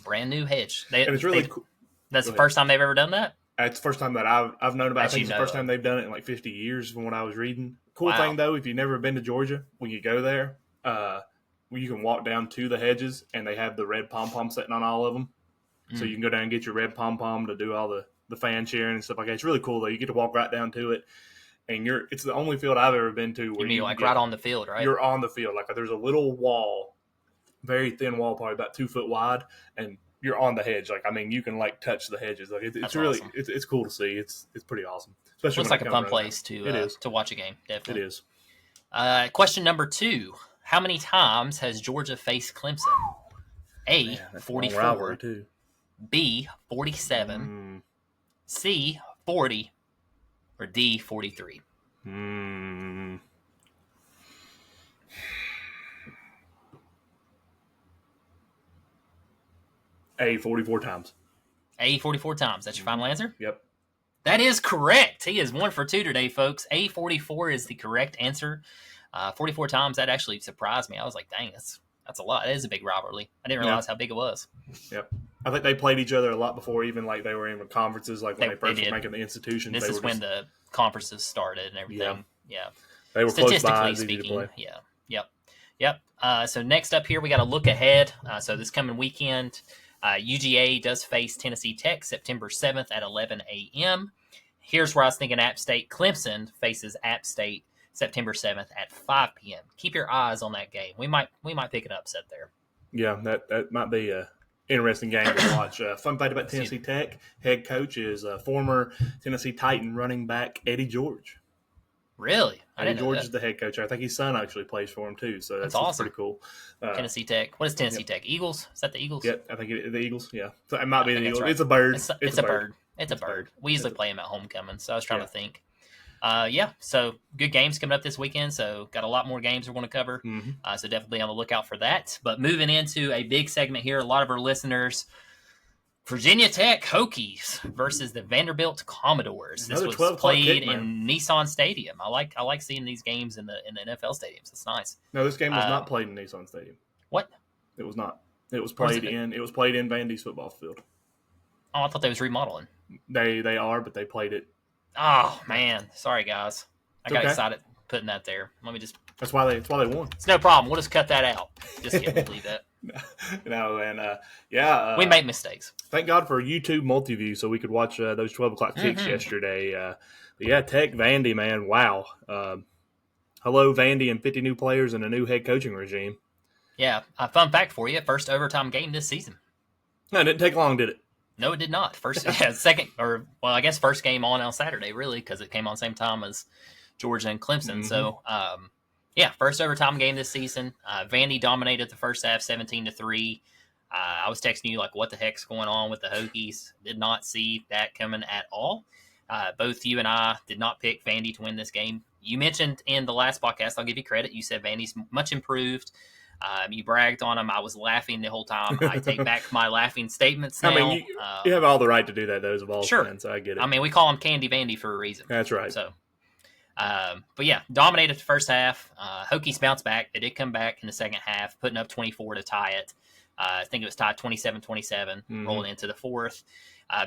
Speaker 1: Brand new hedge.
Speaker 2: And it's really cool.
Speaker 1: That's the first time they've ever done that?
Speaker 2: It's the first time that I've known about it. I think it's the first time they've done it in like 50 years from what I was reading. Cool thing, though, if you've never been to Georgia, when you go there, you can walk down to the hedges, and they have the red pom-pom sitting on all of them. So you can go down and get your red pom-pom to do all the fan cheering and stuff like that. It's really cool, though. You get to walk right down to it. And it's the only field I've ever been to where
Speaker 1: you mean like right on the field, right?
Speaker 2: You're on the field. Like there's a little wall, very thin wall, probably about 2 foot wide, and you're on the hedge. Like you can like touch the hedges. Like it's really awesome. It's cool to see. It's pretty awesome. Especially
Speaker 1: looks like a fun place to watch a game. Definitely,
Speaker 2: it is.
Speaker 1: Question number 2: how many times has Georgia faced Clemson? A, 44. B, 47. C, 40. Or D, 43?
Speaker 2: A, 44 times.
Speaker 1: A, 44 times. That's your final answer?
Speaker 2: Yep.
Speaker 1: That is correct. He is 1 for 2 today, folks. A, 44 is the correct answer. 44 times, that actually surprised me. I was like, dang, that's a lot. That is a big rivalry. I didn't realize how big it was.
Speaker 2: Yep. I think they played each other a lot before even like they were in conferences, like when they first were making the institutions.
Speaker 1: This is when the conferences started and everything. Yeah.
Speaker 2: They were
Speaker 1: statistically speaking. Yeah. Yep. So next up here, we got to look ahead. So this coming weekend, UGA does face Tennessee Tech September 7th at 11 a.m. Here's where I was thinking App State. Clemson faces App State September 7th at 5 p.m. Keep your eyes on that game. We might pick an upset there.
Speaker 2: Yeah, that might be a interesting game to watch. Fun fact about Tennessee Tech, head coach is former Tennessee Titan running back Eddie George.
Speaker 1: Really?
Speaker 2: Eddie George is the head coach. I think his son actually plays for him too, so that's awesome. Pretty cool.
Speaker 1: Tennessee Tech. What is Tennessee Tech? Eagles? Is that the Eagles?
Speaker 2: Yeah, I think the Eagles, yeah. So it might be the Eagles. Right. It's a bird.
Speaker 1: It's a bird. It's a bird. We usually play him at homecoming, so I was trying to think. So good games coming up this weekend. So got a lot more games we're going to cover. So definitely on the lookout for that. But moving into a big segment here, a lot of our listeners, Virginia Tech Hokies versus the Vanderbilt Commodores. This was played in Nissan Stadium. I like seeing these games in the NFL stadiums. It's nice.
Speaker 2: No, this game was not played in Nissan Stadium.
Speaker 1: What?
Speaker 2: It was not. It was played in Vandy's football field.
Speaker 1: Oh, I thought they was remodeling.
Speaker 2: They are, but they played it.
Speaker 1: Oh man, sorry guys. I got excited putting that there. Let me just.
Speaker 2: That's why they won.
Speaker 1: It's no problem. We'll just cut that out. Just kidding. Leave that.
Speaker 2: No, and
Speaker 1: we make mistakes.
Speaker 2: Thank God for YouTube multi-view, so we could watch those 12 o'clock kicks yesterday. Tech Vandy, man, wow. Hello, Vandy, and 50 new players and a new head coaching regime.
Speaker 1: Yeah, a fun fact for you: first overtime game this season.
Speaker 2: No, it didn't take long, did it?
Speaker 1: No, it did not. First game on Saturday, really, because it came on the same time as Georgia and Clemson. So, first overtime game this season. Vandy dominated the first half, 17-3. I was texting you like, "What the heck's going on with the Hokies?" Did not see that coming at all. Both you and I did not pick Vandy to win this game. You mentioned in the last podcast, I'll give you credit. You said Vandy's much improved. You bragged on them. I was laughing the whole time. I take back my laughing statements now.
Speaker 2: I mean, you have all the right to do that, though, as a Vols fan, so I get it.
Speaker 1: I mean, we call them Candy Vandy for a reason.
Speaker 2: That's right.
Speaker 1: So, dominated the first half. Hokies bounced back. They did come back in the second half, putting up 24 to tie it. I think it was tied 27-27, rolling into the fourth.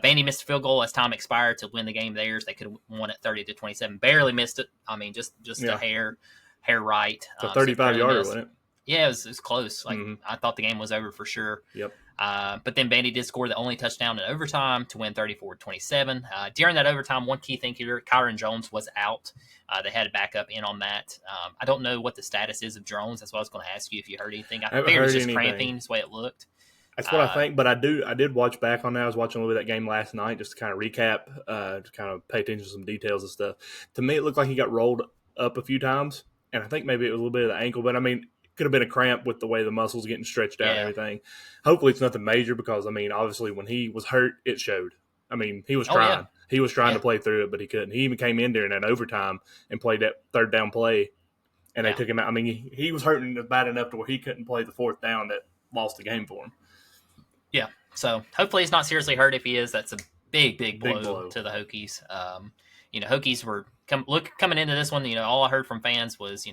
Speaker 1: Vandy missed a field goal as time expired to win the game theirs. They could have won it 30-27. Barely missed it. I mean, just a hair right.
Speaker 2: It's a 35-yarder, wasn't it?
Speaker 1: Yeah, it was close. I thought the game was over for sure.
Speaker 2: Yep.
Speaker 1: But then Vandy did score the only touchdown in overtime to win 34-27. During that overtime, one key thing here, Kyron Jones was out. They had a backup in on that. I don't know what the status is of Jones. That's what I was going to ask you if you heard anything. I figured it was just cramping. That's the way it looked.
Speaker 2: That's what I think, but I did watch back on that. I was watching a little bit of that game last night just to kind of recap, to kind of pay attention to some details and stuff. To me, it looked like he got rolled up a few times, and I think maybe it was a little bit of the ankle, but I mean, could have been a cramp with the way the muscles getting stretched out and everything. Hopefully it's nothing major because, I mean, obviously when he was hurt, it showed. I mean, he was trying. Yeah. He was trying to play through it, but he couldn't. He even came in during that overtime and played that third down play and they took him out. I mean, he was hurting bad enough to where he couldn't play the fourth down that lost the game for him.
Speaker 1: Yeah, so hopefully he's not seriously hurt. If he is, that's a big blow to the Hokies. Hokies were coming into this one. All I heard from fans was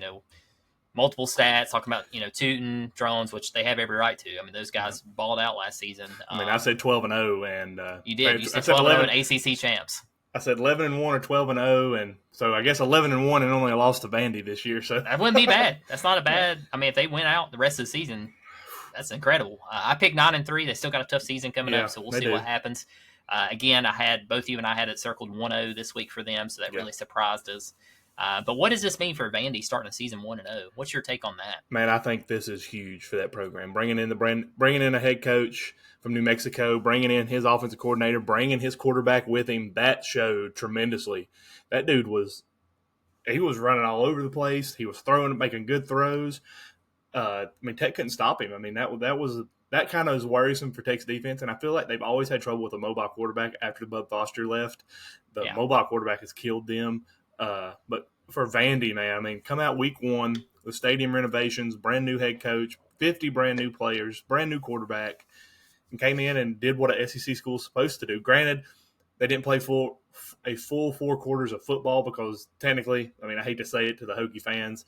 Speaker 1: multiple stats talking about Tootin, Drones, which they have every right to. I mean, those guys balled out last season.
Speaker 2: I said 12-0, and
Speaker 1: you did. You said 12-0 and ACC champs.
Speaker 2: I said 11-1 or 12-0, and so I guess 11-1 and only lost to Vandy this year. So
Speaker 1: that wouldn't be bad. That's not a bad. I mean, if they went out the rest of the season, that's incredible. I picked 9-3. They still got a tough season coming up, so we'll see what happens. Again, both you and I had it circled 1-0 this week for them, so that really surprised us. But what does this mean for Vandy starting the season 1-0? What's your take on that?
Speaker 2: Man, I think this is huge for that program. Bringing in a head coach from New Mexico, bringing in his offensive coordinator, bringing his quarterback with him, that showed tremendously. That dude was running all over the place. He was making good throws. Tech couldn't stop him. I mean, that kind of is worrisome for Tech's defense, and I feel like they've always had trouble with a mobile quarterback after Bud Foster left. The mobile quarterback has killed them. But for Vandy, man, I mean, come out week 1 with stadium renovations, brand new head coach, 50 brand new players, brand new quarterback, and came in and did what an SEC school is supposed to do. Granted, they didn't play a full 4 quarters of football because technically, I mean, I hate to say it to the Hokie fans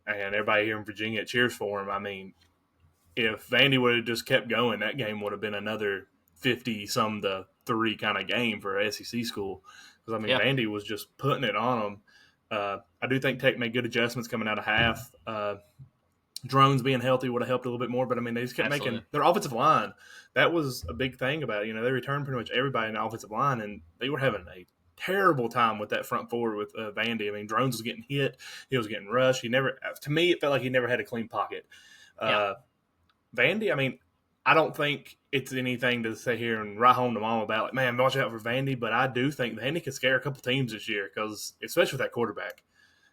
Speaker 2: and everybody here in Virginia that cheers for them. I mean, if Vandy would have just kept going, that game would have been another 50-some to 3 kind of game for an SEC school. Because, I mean, Vandy was just putting it on them. I do think Tech made good adjustments coming out of half. Drones being healthy would have helped a little bit more, but, I mean, they just kept making – their offensive line, that was a big thing about it. They returned pretty much everybody in the offensive line, and they were having a terrible time with that front four with Vandy. I mean, Drones was getting hit. He was getting rushed. To me, it felt like he never had a clean pocket. Vandy, I mean, I don't think it's anything to sit here and write home to mom about, like, man, watch out for Vandy, but I do think Vandy can scare a couple teams this year, because especially with that quarterback.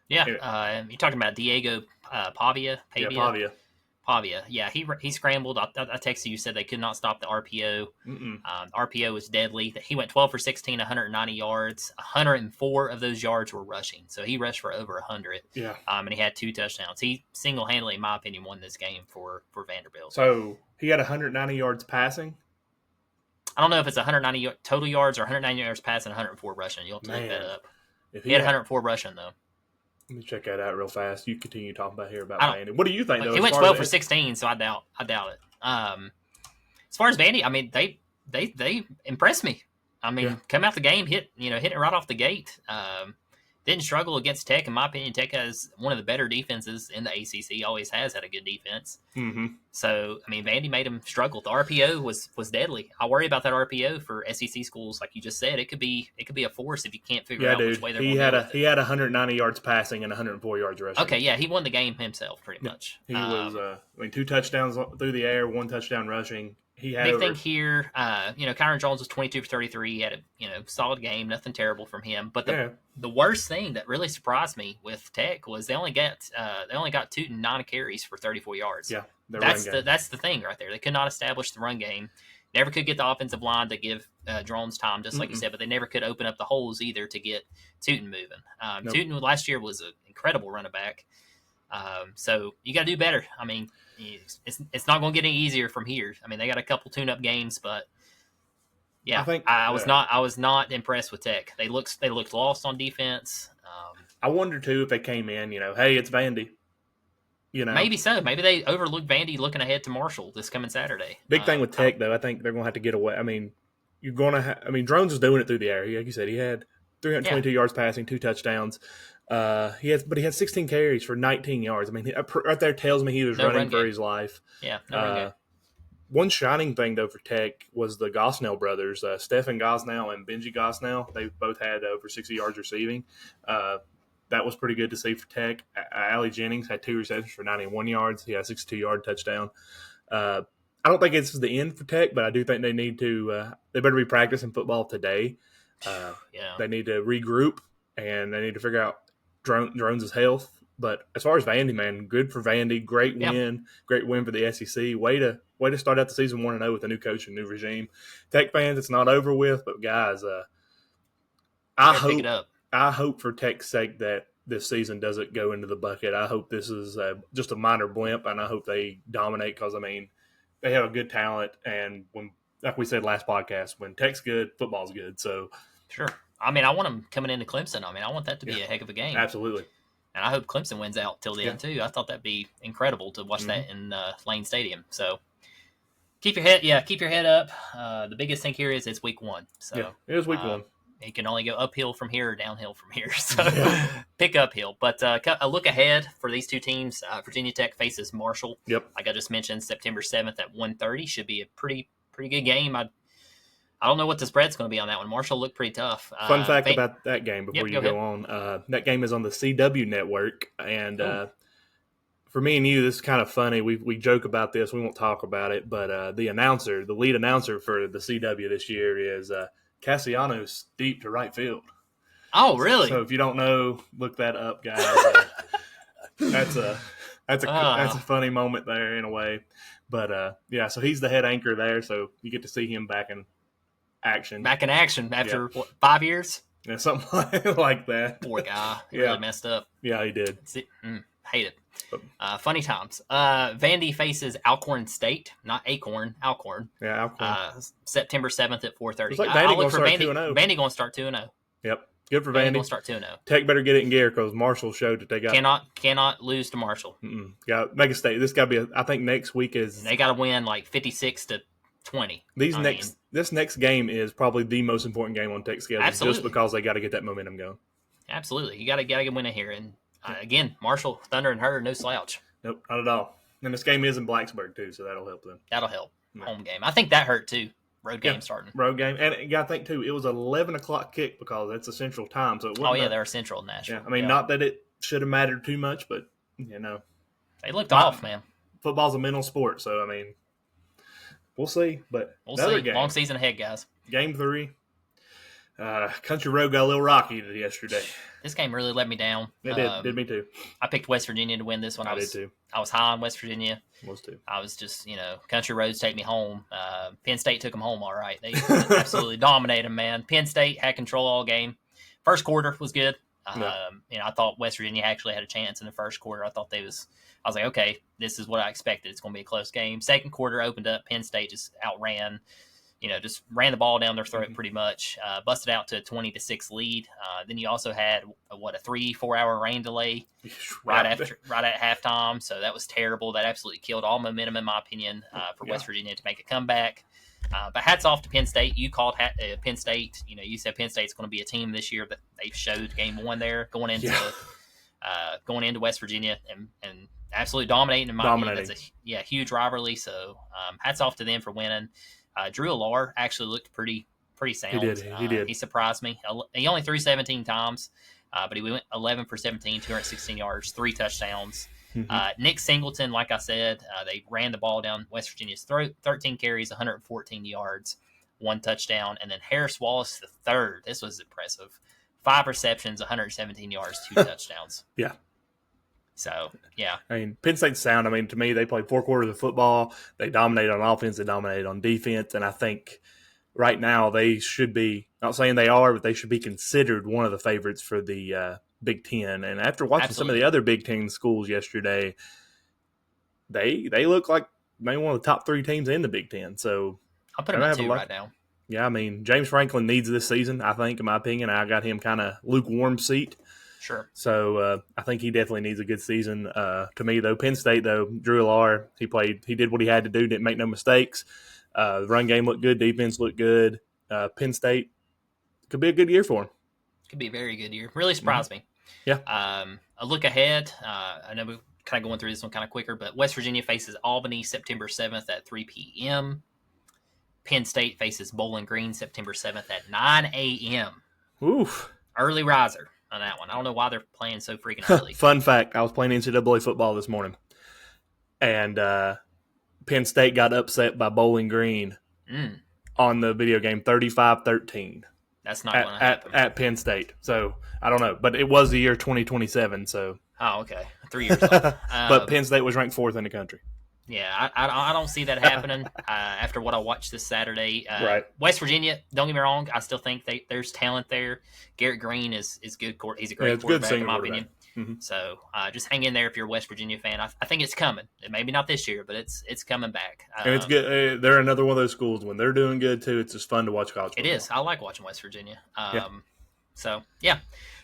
Speaker 1: Yeah, you're talking about Diego Pavia. Pavia. Yeah, he scrambled. I texted you, said they could not stop the RPO. RPO was deadly. He went 12 for 16, 190 yards. 104 of those yards were rushing. So he rushed for over 100.
Speaker 2: Yeah.
Speaker 1: And he had 2 touchdowns. He single-handedly, in my opinion, won this game for Vanderbilt.
Speaker 2: So he had 190 yards passing?
Speaker 1: I don't know if it's 190 total yards or 190 yards passing, 104 rushing. You'll have to look that up. He had 104 rushing, though.
Speaker 2: Let me check that out real fast. You continue talking about Vandy. What do you think, though?
Speaker 1: He went 12 for 16, so I doubt it. As far as Vandy, I mean, they impressed me. I mean, come out the game, hit it right off the gate. Didn't struggle against Tech. In my opinion, Tech has one of the better defenses in the ACC. Always has had a good defense.
Speaker 2: Mm-hmm.
Speaker 1: So, I mean, Vandy made them struggle. The RPO was deadly. I worry about that RPO for SEC schools, like you just said. It could be a force if you can't figure out which way they're going.
Speaker 2: He had 190 yards passing and 104 yards rushing.
Speaker 1: Okay, yeah, he won the game himself pretty much.
Speaker 2: He was 2 touchdowns through the air, 1 touchdown rushing. He had
Speaker 1: big thing here. Kyron Jones was 22 for 33. He had a solid game, nothing terrible from him. But the worst thing that really surprised me with Tech was they only got Tootin 9 carries for 34 yards.
Speaker 2: Yeah,
Speaker 1: that's the thing right there. They could not establish the run game. Never could get the offensive line to give drones time, just like you said. But they never could open up the holes either to get Tootin moving. Tootin last year was an incredible running back. So you got to do better. I mean, it's not going to get any easier from here. I mean, they got a couple tune-up games, but yeah, I was not impressed with Tech. They looked lost on defense.
Speaker 2: I wonder too if they came in, hey, it's Vandy.
Speaker 1: Maybe so. Maybe they overlooked Vandy looking ahead to Marshall this coming Saturday.
Speaker 2: Big thing with Tech though, I think they're going to have to get away. I mean, Drones was doing it through the air. Like you said, he had 322 yards passing, 2 touchdowns. He had 16 carries for 19 yards. I mean, right there tells me he was running for his life.
Speaker 1: Yeah, no run game.
Speaker 2: One shining thing though for Tech was the Gosnell brothers, Stephen Gosnell and Benji Gosnell. They both had over 60 yards receiving. That was pretty good to see for Tech. Allie Jennings had 2 receptions for 91 yards. He had a 62-yard touchdown. I don't think this is the end for Tech, but I do think they need to. They better be practicing football today. They need to regroup and they need to figure out Drones' health. But as far as Vandy, man, good for Vandy. Great win for the SEC. Way to start out the season 1-0 with a new coach and new regime. Tech fans, it's not over with, but guys, I hope for Tech's sake that this season doesn't go into the bucket. I hope this is just a minor blimp, and I hope they dominate because, I mean, they have a good talent. And when, like we said last podcast, when Tech's good, football's good. So,
Speaker 1: sure. I mean, I want them coming into Clemson. I mean, I want that to be a heck of a game.
Speaker 2: Absolutely.
Speaker 1: And I hope Clemson wins out till the end, too. I thought that'd be incredible to watch that in Lane Stadium. So, keep your head up. The biggest thing here is it's week 1. So
Speaker 2: it is week 1.
Speaker 1: You can only go uphill from here or downhill from here. So pick uphill. But a look ahead for these two teams. Virginia Tech faces Marshall.
Speaker 2: Yep.
Speaker 1: Like I just mentioned, September 7th at 1:30 should be a pretty good game. I don't know what the spread's going to be on that one. Marshall looked pretty tough.
Speaker 2: Fun fact about that game before you go on. That game is on the CW network. And for me and you, this is kind of funny. We joke about this. We won't talk about it. But the lead announcer for the CW this year is Cassiano's deep to right field.
Speaker 1: Oh, really?
Speaker 2: So if you don't know, look that up, guys. That's a funny moment there in a way. But so he's the head anchor there, so you get to see him back in action. Back in action
Speaker 1: after 5 years?
Speaker 2: Yeah, something like that.
Speaker 1: Poor guy. He really messed up.
Speaker 2: Yeah, he did.
Speaker 1: Hate it. Funny times. Vandy faces Alcorn State, not Acorn, Alcorn.
Speaker 2: Yeah, Alcorn.
Speaker 1: September 7th at 4:30.
Speaker 2: Like Vandy going to start
Speaker 1: 2-0. Vandy going to start 2-0.
Speaker 2: Yep. Good for
Speaker 1: Vandy
Speaker 2: Vandy.
Speaker 1: Going to start 2-0.
Speaker 2: Tech better get it in gear because Marshall showed that they got
Speaker 1: cannot lose to Marshall.
Speaker 2: Got to make a state. This got to be. I think next week is.
Speaker 1: And they got to win like 56-20.
Speaker 2: This next game is probably the most important game on Tech's schedule.
Speaker 1: Absolutely.
Speaker 2: Just because they got to get that momentum going.
Speaker 1: Absolutely, you got to get win it here. And again, Marshall, Thunder, and her, no slouch.
Speaker 2: Nope, not at all. And this game is in Blacksburg too, so that'll help them.
Speaker 1: That'll help. Home game. I think that hurt too. Road game starting.
Speaker 2: Road game, and you got to think too. It was 11:00 kick because it's a Central Time, so it wasn't.
Speaker 1: They're Central Nashville.
Speaker 2: Yeah, I mean, not that it should have mattered too much, but
Speaker 1: they looked off, man.
Speaker 2: Football's a mental sport, so I mean, we'll see. But
Speaker 1: we'll see. Game. Long season ahead, guys.
Speaker 2: Game 3. Country Road got a little rocky yesterday.
Speaker 1: This game really let me down.
Speaker 2: It did. Did me too.
Speaker 1: I picked West Virginia to win this one.
Speaker 2: I did too.
Speaker 1: I was high on West Virginia.
Speaker 2: Was too.
Speaker 1: I was just, Country Roads take me home. Penn State took them home all right. They absolutely dominated them, man. Penn State had control all game. First quarter was good. I thought West Virginia actually had a chance in the first quarter. I was like, okay, this is what I expected. It's going to be a close game. Second quarter opened up. Penn State just outran. Just ran the ball down their throat pretty much, busted out to a 20-6 lead. Then you also had a 3-4 hour rain delay right at halftime. So that was terrible. That absolutely killed all momentum, in my opinion, for West Virginia to make a comeback. But hats off to Penn State. You called Penn State. You said Penn State's going to be a team this year, but they showed game 1 there going into West Virginia and absolutely dominating. In my opinion, that's a huge rivalry. So hats off to them for winning. Drew Allar actually looked pretty sound.
Speaker 2: He did.
Speaker 1: He surprised me. He only threw 17 times, but he went 11 for 17, 216 yards, 3 touchdowns. Nick Singleton, like I said, they ran the ball down West Virginia's throat. 13 carries, 114 yards, 1 touchdown. And then Harris Wallace III. This was impressive. 5 receptions, 117 yards, 2 touchdowns.
Speaker 2: Yeah.
Speaker 1: So, yeah.
Speaker 2: I mean, Penn State's sound. I mean, to me, they played 4 quarters of football. They dominated on offense. They dominated on defense. And I think right now they should be, not saying they are, but they should be considered one of the favorites for the Big Ten. And after watching some of the other Big Ten schools yesterday, they look like maybe one of the top 3 teams in the Big Ten. So
Speaker 1: I'll put them at 2 right now.
Speaker 2: Yeah, I mean, James Franklin needs this season, I think, in my opinion. I got him kind of lukewarm seat.
Speaker 1: Sure.
Speaker 2: So I think he definitely needs a good season. To me, though, Penn State, though, Drew Allar, he did what he had to do, didn't make no mistakes. The run game looked good, defense looked good. Penn State could be a good year for him.
Speaker 1: Could be a very good year. Really surprised me.
Speaker 2: Yeah.
Speaker 1: A look ahead. I know we're kind of going through this one kind of quicker, but West Virginia faces Albany September 7th at 3 p.m. Penn State faces Bowling Green September 7th at 9 a.m.
Speaker 2: Oof.
Speaker 1: Early riser on that one. I don't know why they're playing so freaking early.
Speaker 2: Fun fact, I was playing NCAA football this morning, and Penn State got upset by Bowling Green on the video game 35-13.
Speaker 1: That's not going to happen.
Speaker 2: At Penn State. So, I don't know. But it was the year 2027, so.
Speaker 1: Oh, okay. 3 years left.
Speaker 2: But Penn State was ranked 4th in the country.
Speaker 1: Yeah, I don't see that happening after what I watched this Saturday.
Speaker 2: Right.
Speaker 1: West Virginia, don't get me wrong, I still think there's talent there. Garrett Green is good. He's a
Speaker 2: Yeah,
Speaker 1: great
Speaker 2: it's a good
Speaker 1: quarterback in
Speaker 2: senior
Speaker 1: my
Speaker 2: quarterback.
Speaker 1: opinion.
Speaker 2: Mm-hmm.
Speaker 1: So just hang in there if you're a West Virginia fan. I think it's coming. Maybe not this year, but it's coming back.
Speaker 2: And it's good. They're another one of those schools when they're doing good too. It's just fun to watch college
Speaker 1: It
Speaker 2: football.
Speaker 1: is. I like watching West Virginia.
Speaker 2: Yeah.
Speaker 1: So yeah,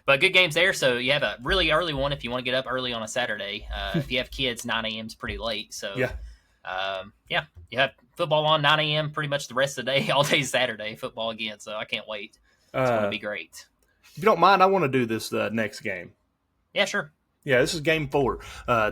Speaker 1: but good games there. So you have a really early one if you want to get up early on a Saturday. If you have kids, 9 a.m. is pretty late. So
Speaker 2: Yeah.
Speaker 1: yeah, you have football on 9 a.m. pretty much the rest of the day, all day Saturday football again. So I can't wait. It's going to be great.
Speaker 2: If you don't mind, I want to do this next game.
Speaker 1: Yeah, sure.
Speaker 2: Yeah, this is game 4.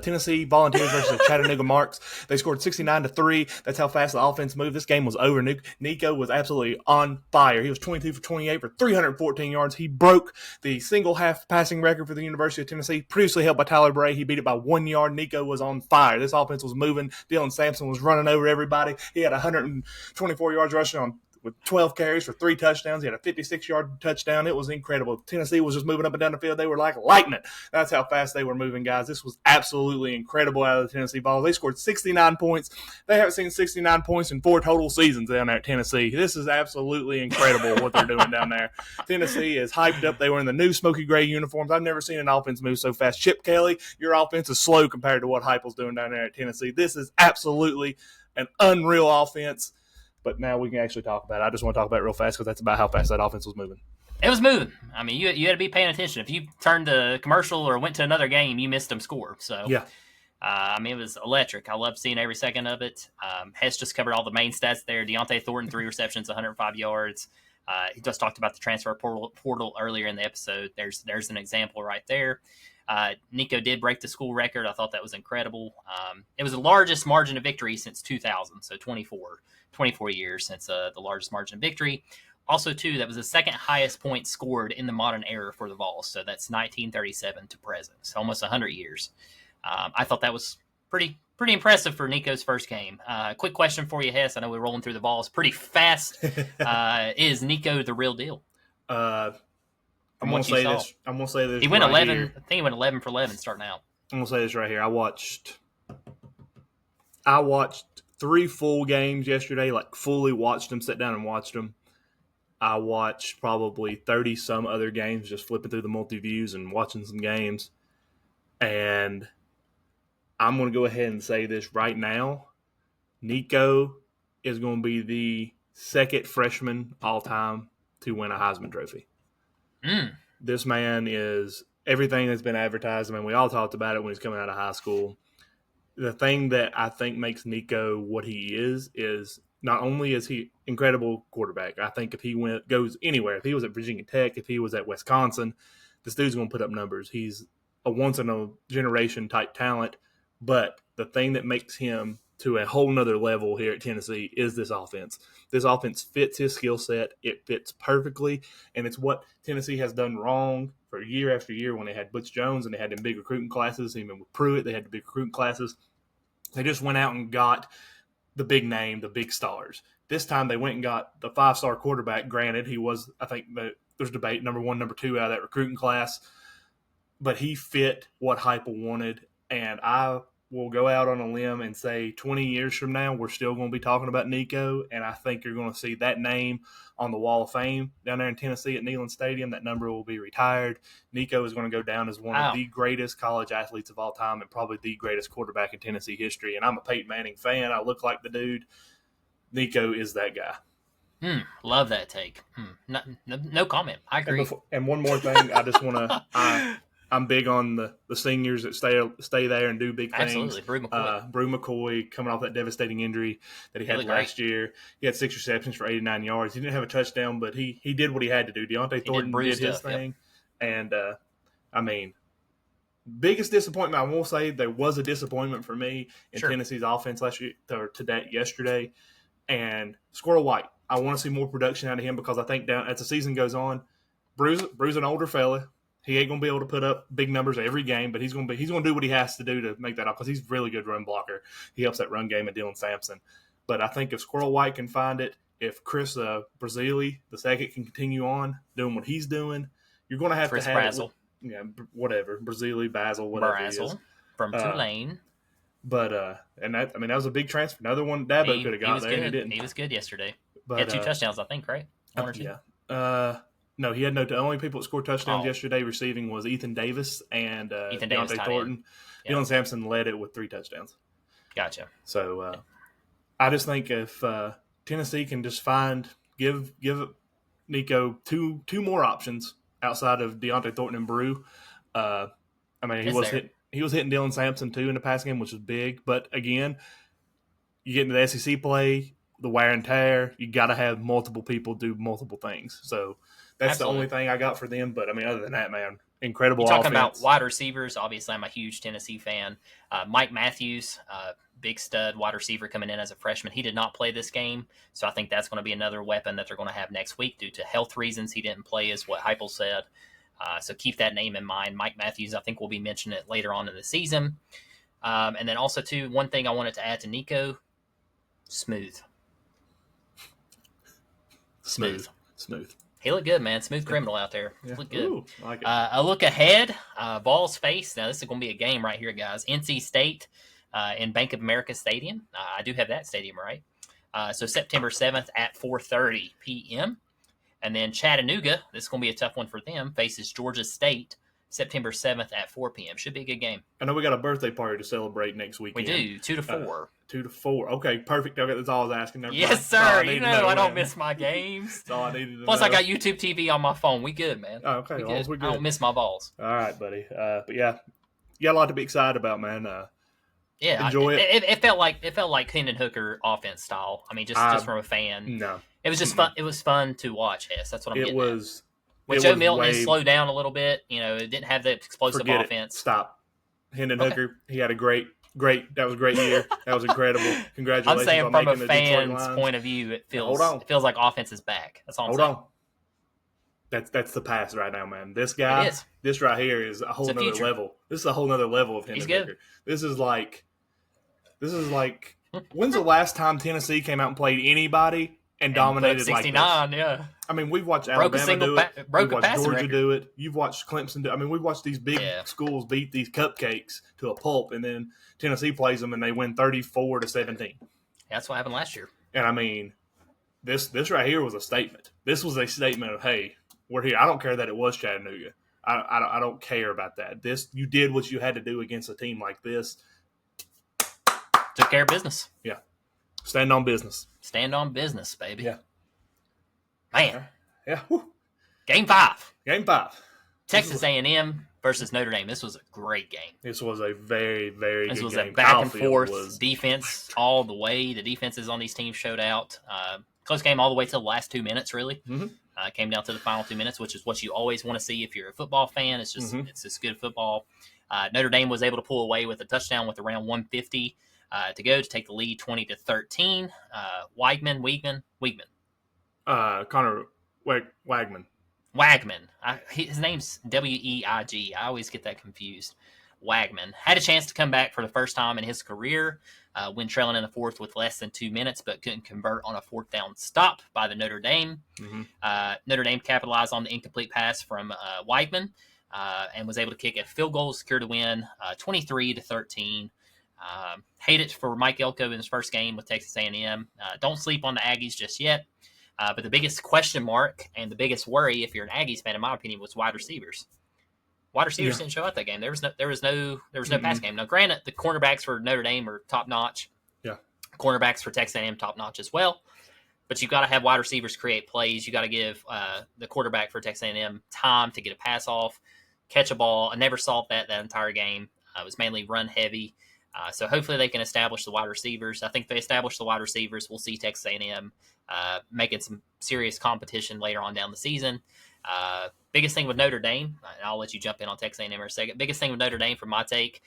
Speaker 2: Tennessee Volunteers versus the Chattanooga Marks. They scored 69-3. That's how fast the offense moved. This game was over. Nico was absolutely on fire. He was 22 for 28 for 314 yards. He broke the single half passing record for the University of Tennessee, previously held by Tyler Bray. He beat it by 1 yard. Nico was on fire. This offense was moving. Dylan Sampson was running over everybody. He had 124 yards rushing with 12 carries for 3 touchdowns. He had a 56-yard touchdown. It was incredible. Tennessee was just moving up and down the field. They were like lightning. That's how fast they were moving, guys. This was absolutely incredible out of the Tennessee Vols. They scored 69 points. They haven't seen 69 points in 4 total seasons down there at Tennessee. This is absolutely incredible what they're doing down there. Tennessee is hyped up. They were in the new smoky gray uniforms. I've never seen an offense move so fast. Chip Kelly, your offense is slow compared to what Heupel's doing down there at Tennessee. This is absolutely an unreal offense. But now we can actually talk about it. I just want to talk about it real fast because that's about how fast that offense was moving.
Speaker 1: It was moving. I mean, you had to be paying attention. If you turned to commercial or went to another game, you missed them score. So,
Speaker 2: yeah.
Speaker 1: I mean, it was electric. I loved seeing every second of it. Hess just covered all the main stats there. Deontay Thornton, 3 receptions, 105 yards. He just talked about the transfer portal earlier in the episode. There's an example right there. Nico did break the school record. I thought that was incredible. It was the largest margin of victory since 2000, so 24 years since the largest margin of victory. Also, too, that was the second highest point scored in the modern era for the Vols, so that's 1937 to present, so almost 100 years. I thought that was pretty impressive for Nico's first game. Quick question for you, Hess. I know we're rolling through the Vols pretty fast. Is Nico the real deal?
Speaker 2: I'm gonna say this.
Speaker 1: He went 11. Here. I think he went 11 for 11 starting out.
Speaker 2: I'm gonna say this right here. I watched 3 full games yesterday. Like fully watched them. Sat down and watched them. I watched probably 30 some other games, just flipping through the multi-views and watching some games. And I'm going to go ahead and say this right now. Nico is going to be the second freshman all-time to win a Heisman Trophy. This man is everything that's been advertised. I mean, we all talked about it when he's coming out of high school. The thing that I think makes Nico what he is not only is he incredible quarterback, I think if he goes anywhere, if he was at Virginia Tech, if he was at Wisconsin, this dude's going to put up numbers. He's a once-in-a-generation type talent, but the thing that makes him to a whole nother level here at Tennessee is this offense. This offense fits his skill set. It fits perfectly, and it's what Tennessee has done wrong for year after year when they had Butch Jones and they had them big recruiting classes. Even with Pruitt, they had the big recruiting classes. They just went out and got the big name, the big stars. This time they went and got the 5-star quarterback. Granted, he was, I think, there's debate, number 1, number 2 out of that recruiting class. But he fit what Heupel wanted, and I will go out on a limb and say 20 years from now, we're still going to be talking about Nico, and I think you're going to see that name on the Wall of Fame down there in Tennessee at Neyland Stadium. That number will be retired. Nico is going to go down as one of the greatest college athletes of all time and probably the greatest quarterback in Tennessee history, and I'm a Peyton Manning fan. I look like the dude. Nico is that guy.
Speaker 1: Love that take. No comment. I agree.
Speaker 2: And one more thing, I just want to I'm big on the seniors that stay there and do big things.
Speaker 1: Absolutely.
Speaker 2: Brew McCoy coming off that devastating injury that he had last year. He had 6 receptions for 89 yards. He didn't have a touchdown, but he did what he had to do. Deontay Thornton did his thing. Yep. And, I mean, biggest disappointment, I will say there was a disappointment for me in Tennessee's offense yesterday. And Squirrel White, I want to see more production out of him because I think as the season goes on, Brew's an older fella. He ain't going to be able to put up big numbers every game, but he's going to do what he has to do to make that up because he's a really good run blocker. He helps that run game at Dylan Sampson. But I think if Squirrel White can find it, if Chris Brazili, the second, can continue on doing what he's doing, you're going to have
Speaker 1: Chris
Speaker 2: to have
Speaker 1: Brazel.
Speaker 2: whatever. Brazili, Basil, whatever
Speaker 1: Brazel from Tulane.
Speaker 2: But and that was a big transfer. Another one Dabo could have got there, and he didn't.
Speaker 1: He was good yesterday. He
Speaker 2: But
Speaker 1: had 2 touchdowns, I think, right? One or two.
Speaker 2: Yeah. No, he had no. The only people that scored touchdowns yesterday receiving was Ethan Davis and Deontay Thornton.
Speaker 1: Yeah.
Speaker 2: Dylan Sampson led it with 3 touchdowns.
Speaker 1: Gotcha.
Speaker 2: So I just think if Tennessee can just give Nico two more options outside of Deontay Thornton and Brew. He was hitting Dylan Sampson too in the pass game, which was big. But again, you get into the SEC play, the wear and tear. You got to have multiple people do multiple things. So that's
Speaker 1: Absolutely.
Speaker 2: the only thing I got for them. But other than that, man, incredible.
Speaker 1: You're talking
Speaker 2: offense.
Speaker 1: about wide receivers. Obviously, I'm a huge Tennessee fan. Mike Matthews, big stud wide receiver coming in as a freshman. He did not play this game, so I think that's going to be another weapon that they're going to have next week due to health reasons. He didn't play, is what Heupel said. So keep that name in mind. Mike Matthews, I think we'll be mentioning it later on in the season. And then also, too, one thing I wanted to add to Nico, smooth. He looked good, man. Smooth criminal out there. He looked good.
Speaker 2: Ooh, I like it.
Speaker 1: A look ahead, Vols face. Now, this is going to be a game right here, guys. NC State in Bank of America Stadium. I do have that stadium, right? So September 7th at 4:30 p.m. And then Chattanooga, this is going to be a tough one for them, faces Georgia State September 7th at 4 p.m. Should be a good game.
Speaker 2: I know we got a birthday party to celebrate next weekend.
Speaker 1: We do, 2 to 4.
Speaker 2: 2 to 4. Okay, perfect. Okay, that's all I was asking.
Speaker 1: Yes, sir. I don't miss my games.
Speaker 2: That's all I needed to
Speaker 1: Plus,
Speaker 2: know.
Speaker 1: I got YouTube TV on my phone. We good, man.
Speaker 2: Oh, okay.
Speaker 1: We
Speaker 2: good.
Speaker 1: I don't miss my balls.
Speaker 2: All right, buddy. But yeah, you got a lot to be excited about, man. Enjoy it.
Speaker 1: It felt like Hendon Hooker offense style. I mean, just from a fan.
Speaker 2: No,
Speaker 1: it was just fun. It was fun to watch. Yes, that's what I'm getting. At. When Joe Milton slowed down a little bit, it didn't have the explosive offense.
Speaker 2: Stop. Hendon Hooker, he had a great. That was a great year. That was incredible. Congratulations.
Speaker 1: I'm saying
Speaker 2: on
Speaker 1: from a
Speaker 2: making
Speaker 1: fan's point of view, it feels like offense is back. That's all I'm saying.
Speaker 2: That's the past right now, man. This guy, this right here is a whole nother level. This is a whole nother level of Hendon Hooker. This is like when's the last time Tennessee came out and played anybody and dominated
Speaker 1: 69,
Speaker 2: like this?
Speaker 1: Yeah.
Speaker 2: I mean, we've watched Alabama do it. We've watched Georgia do it. You've watched Clemson do it. I mean, we've watched these big schools beat these cupcakes to a pulp, and then Tennessee plays them and they win 34-17.
Speaker 1: That's what happened last year.
Speaker 2: And I mean, this right here was a statement. This was a statement of, hey, we're here. I don't care that it was Chattanooga. I don't care about that. You did what you had to do against a team like this.
Speaker 1: Took care of business.
Speaker 2: Yeah. Stand on business.
Speaker 1: Stand on business, baby.
Speaker 2: Yeah.
Speaker 1: Man.
Speaker 2: Yeah. Woo.
Speaker 1: Game 5.
Speaker 2: Texas
Speaker 1: A&M versus Notre Dame. This was a great game.
Speaker 2: This was a very, very good game.
Speaker 1: This was a back and forth defense all the way. The defenses on these teams showed out. Close game all the way to the last 2 minutes, really.
Speaker 2: Mm-hmm.
Speaker 1: Came down to the final 2 minutes, which is what you always want to see if you're a football fan. It's just it's just good football. Notre Dame was able to pull away with a touchdown with around 150 to go to take the lead 20-13. Weigman.
Speaker 2: Connor Wagman.
Speaker 1: His name's Weig. I always get that confused. Wagman had a chance to come back for the first time in his career when trailing in the fourth with less than 2 minutes, but couldn't convert on a 4th down stop by the Notre Dame.
Speaker 2: Mm-hmm.
Speaker 1: Notre Dame capitalized on the incomplete pass from Weigman and was able to kick a field goal, secure the win 23-13. Hate it for Mike Elko in his first game with Texas A&M. Don't sleep on the Aggies just yet. But the biggest question mark and the biggest worry, if you're an Aggies fan, in my opinion, was wide receivers. Wide receivers didn't show up that game. There was no pass game. Now, granted, the cornerbacks for Notre Dame are top notch.
Speaker 2: Yeah,
Speaker 1: cornerbacks for Texas A&M top notch as well. But you've got to have wide receivers create plays. You got to give the quarterback for Texas A&M time to get a pass off, catch a ball. I never saw that entire game. It was mainly run heavy. So hopefully they can establish the wide receivers. I think if they establish the wide receivers, we'll see Texas A&M making some serious competition later on down the season. Biggest thing with Notre Dame, and I'll let you jump in on Texas A&M in a second. Biggest thing with Notre Dame, from my take,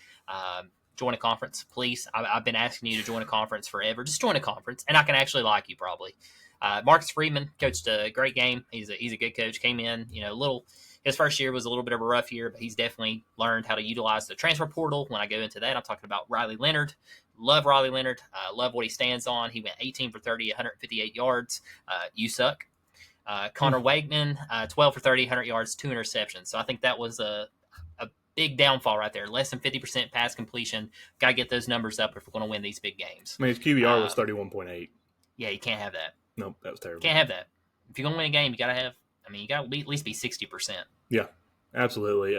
Speaker 1: join a conference, please. I've been asking you to join a conference forever. Just join a conference, and I can actually like you probably. Marcus Freeman coached a great game. He's a good coach. Came in, his first year was a little bit of a rough year, but he's definitely learned how to utilize the transfer portal. When I go into that, I'm talking about Riley Leonard. Love Riley Leonard. Love what he stands on. He went 18 for 30, 158 yards. You suck. Connor Wagman, 12 for 30, 100 yards, 2 interceptions. So I think that was a big downfall right there. Less than 50% pass completion. Got to get those numbers up if we're going to win these big games.
Speaker 2: I mean, his QBR was 31.8.
Speaker 1: Yeah, you can't have that.
Speaker 2: Nope, that was terrible.
Speaker 1: Can't have that. If you're going to win a game, you got to have. I mean, you got to at least be 60%.
Speaker 2: Yeah, absolutely.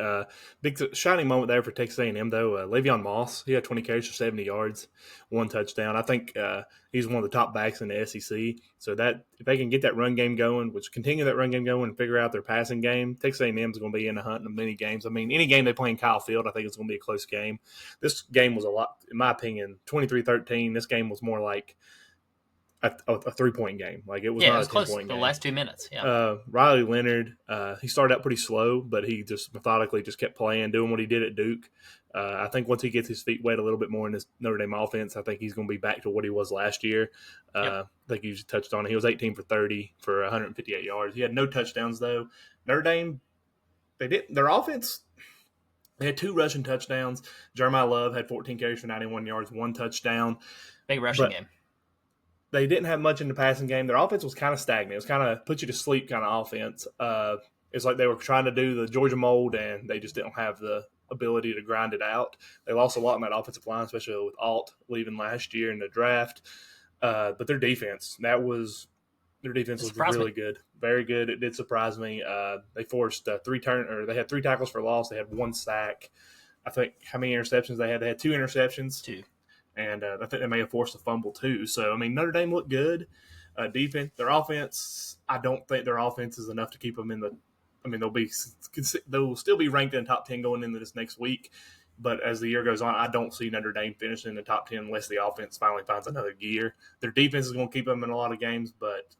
Speaker 2: Big shining moment there for Texas A&M, though. Le'Veon Moss, he had 20 carries for 70 yards, 1 touchdown. I think he's one of the top backs in the SEC. So that if they can get that run game going, which continue that run game going and figure out their passing game, Texas A&M is going to be in the hunt in many games. I mean, any game they play in Kyle Field, I think it's going to be a close game. This game was a lot, in my opinion, 23-13. This game was more like a 3-point game. Like it was not a 10-point game.
Speaker 1: The last 2 minutes. Yeah.
Speaker 2: Riley Leonard, he started out pretty slow, but he just methodically just kept playing, doing what he did at Duke. I think once he gets his feet wet a little bit more in this Notre Dame offense, I think he's going to be back to what he was last year. I think you just touched on it. He was 18 for 30 for 158 yards. He had no touchdowns though. Notre Dame, their offense. They had 2 rushing touchdowns. Jeremiah Love had 14 carries for 91 yards, 1 touchdown.
Speaker 1: Big rushing game.
Speaker 2: They didn't have much in the passing game. Their offense was kind of stagnant. It was kind of put you to sleep kind of offense. It's like they were trying to do the Georgia mold, and they just didn't have the ability to grind it out. They lost a lot in that offensive line, especially with Alt leaving last year in the draft. But their defense, was really good, very good. It did surprise me. They forced they had 3 tackles for loss. They had 1 sack. I think how many interceptions they had? They had 2 interceptions. 2. And I think they may have forced a fumble too. So, I mean, Notre Dame looked good. Defense, their offense, I don't think their offense is enough to keep them in the – I mean, they'll still be ranked in the top 10 going into this next week. But as the year goes on, I don't see Notre Dame finishing in the top 10 unless the offense finally finds another gear. Their defense is going to keep them in a lot of games, but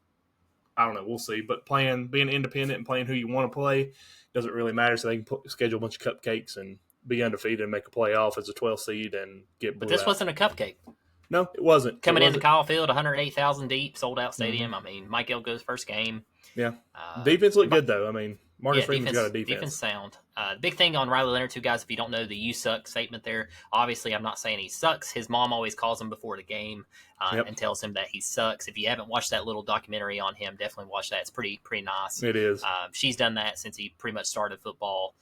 Speaker 2: I don't know. We'll see. But being independent and playing who you want to play doesn't really matter, so they can schedule a bunch of cupcakes and be undefeated and make a playoff as a 12 seed and get
Speaker 1: But this
Speaker 2: out.
Speaker 1: wasn't a cupcake.
Speaker 2: No, it wasn't.
Speaker 1: Coming into Kyle Field, 108,000 deep, sold-out stadium. Mm-hmm. I mean, Mike Elko's first game.
Speaker 2: Yeah. Defense looked good, though. I mean, Marcus Freeman's got a defense.
Speaker 1: Defense sound. The big thing on Riley Leonard, too, guys, if you don't know the "you suck" statement there, obviously I'm not saying he sucks. His mom always calls him before the game and tells him that he sucks. If you haven't watched that little documentary on him, definitely watch that. It's pretty nice.
Speaker 2: It is.
Speaker 1: She's done that since he pretty much started football.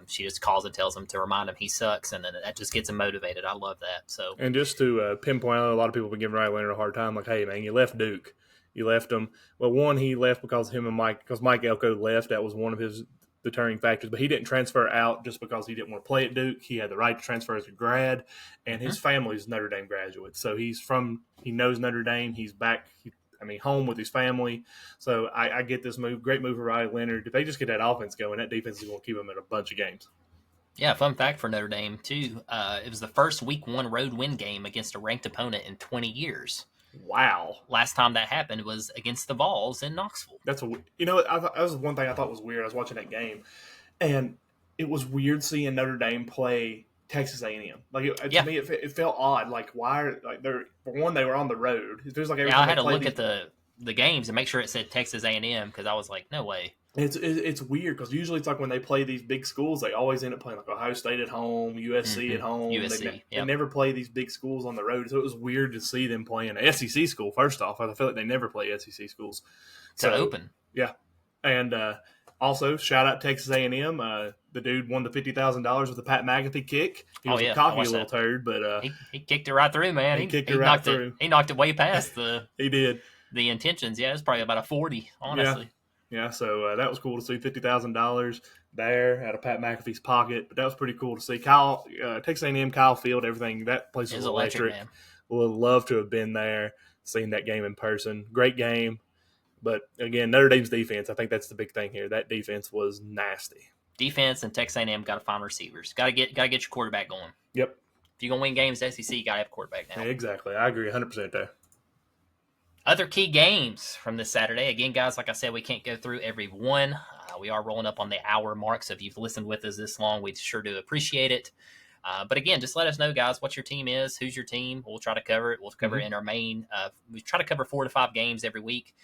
Speaker 1: She just calls and tells him to remind him he sucks, and then that just gets him motivated. I love that. So,
Speaker 2: and just to pinpoint, a lot of people have been giving Riley Leonard a hard time. Like, hey, man, you left Duke. You left him. Well, one, he left because Mike Elko left. That was one of his deterring factors. But he didn't transfer out just because he didn't want to play at Duke. He had the right to transfer as a grad, and his family's Notre Dame graduates. So he knows Notre Dame. He's back. Home with his family. So I get this move. Great move for Riley Leonard. If they just get that offense going, that defense is going to keep them in a bunch of games.
Speaker 1: Yeah, fun fact for Notre Dame, too. It was the first Week 1 road win game against a ranked opponent in 20 years.
Speaker 2: Wow.
Speaker 1: Last time that happened was against the Vols in Knoxville.
Speaker 2: That was one thing I thought was weird. I was watching that game, and it was weird seeing Notre Dame play Texas A&M. To me, it felt odd. Like, why? Like, for one, they were on the road. It feels like
Speaker 1: I had to look at the games and make sure it said Texas A&M because I was like, no way.
Speaker 2: It's weird because usually it's like when they play these big schools, they always end up playing like Ohio State at home, USC at home.
Speaker 1: USC,
Speaker 2: they never play these big schools on the road, so it was weird to see them playing an SEC school. First off, I feel like they never play SEC schools.
Speaker 1: To open,
Speaker 2: yeah, and also shout out Texas A&M. The dude won the $50,000 with a Pat McAfee kick. He was a cocky little turd, but
Speaker 1: he kicked it right through, man.
Speaker 2: He kicked it right through.
Speaker 1: He knocked it way past the.
Speaker 2: He did
Speaker 1: the intentions. Yeah, it was probably about a 40, honestly.
Speaker 2: Yeah, so that was cool to see $50,000 there out of Pat McAfee's pocket. But that was pretty cool to see. Texas A&M, Kyle Field, everything. That place was electric. Man. Would love to have been there, seen that game in person. Great game. But, again, Notre Dame's defense, I think that's the big thing here. That defense was nasty.
Speaker 1: Defense and Texas A&M got to find receivers. Got to get your quarterback going.
Speaker 2: Yep.
Speaker 1: If you're going to win games, SEC, you got to have a quarterback now.
Speaker 2: Yeah, exactly. I agree 100% there.
Speaker 1: Other key games from this Saturday. Again, guys, like I said, we can't go through every one. We are rolling up on the hour mark, so if you've listened with us this long, we sure do appreciate it. But again, just let us know, guys, what your team is, who's your team. We'll try to cover it. We'll cover it in our main. We try to cover 4 to 5 games every week.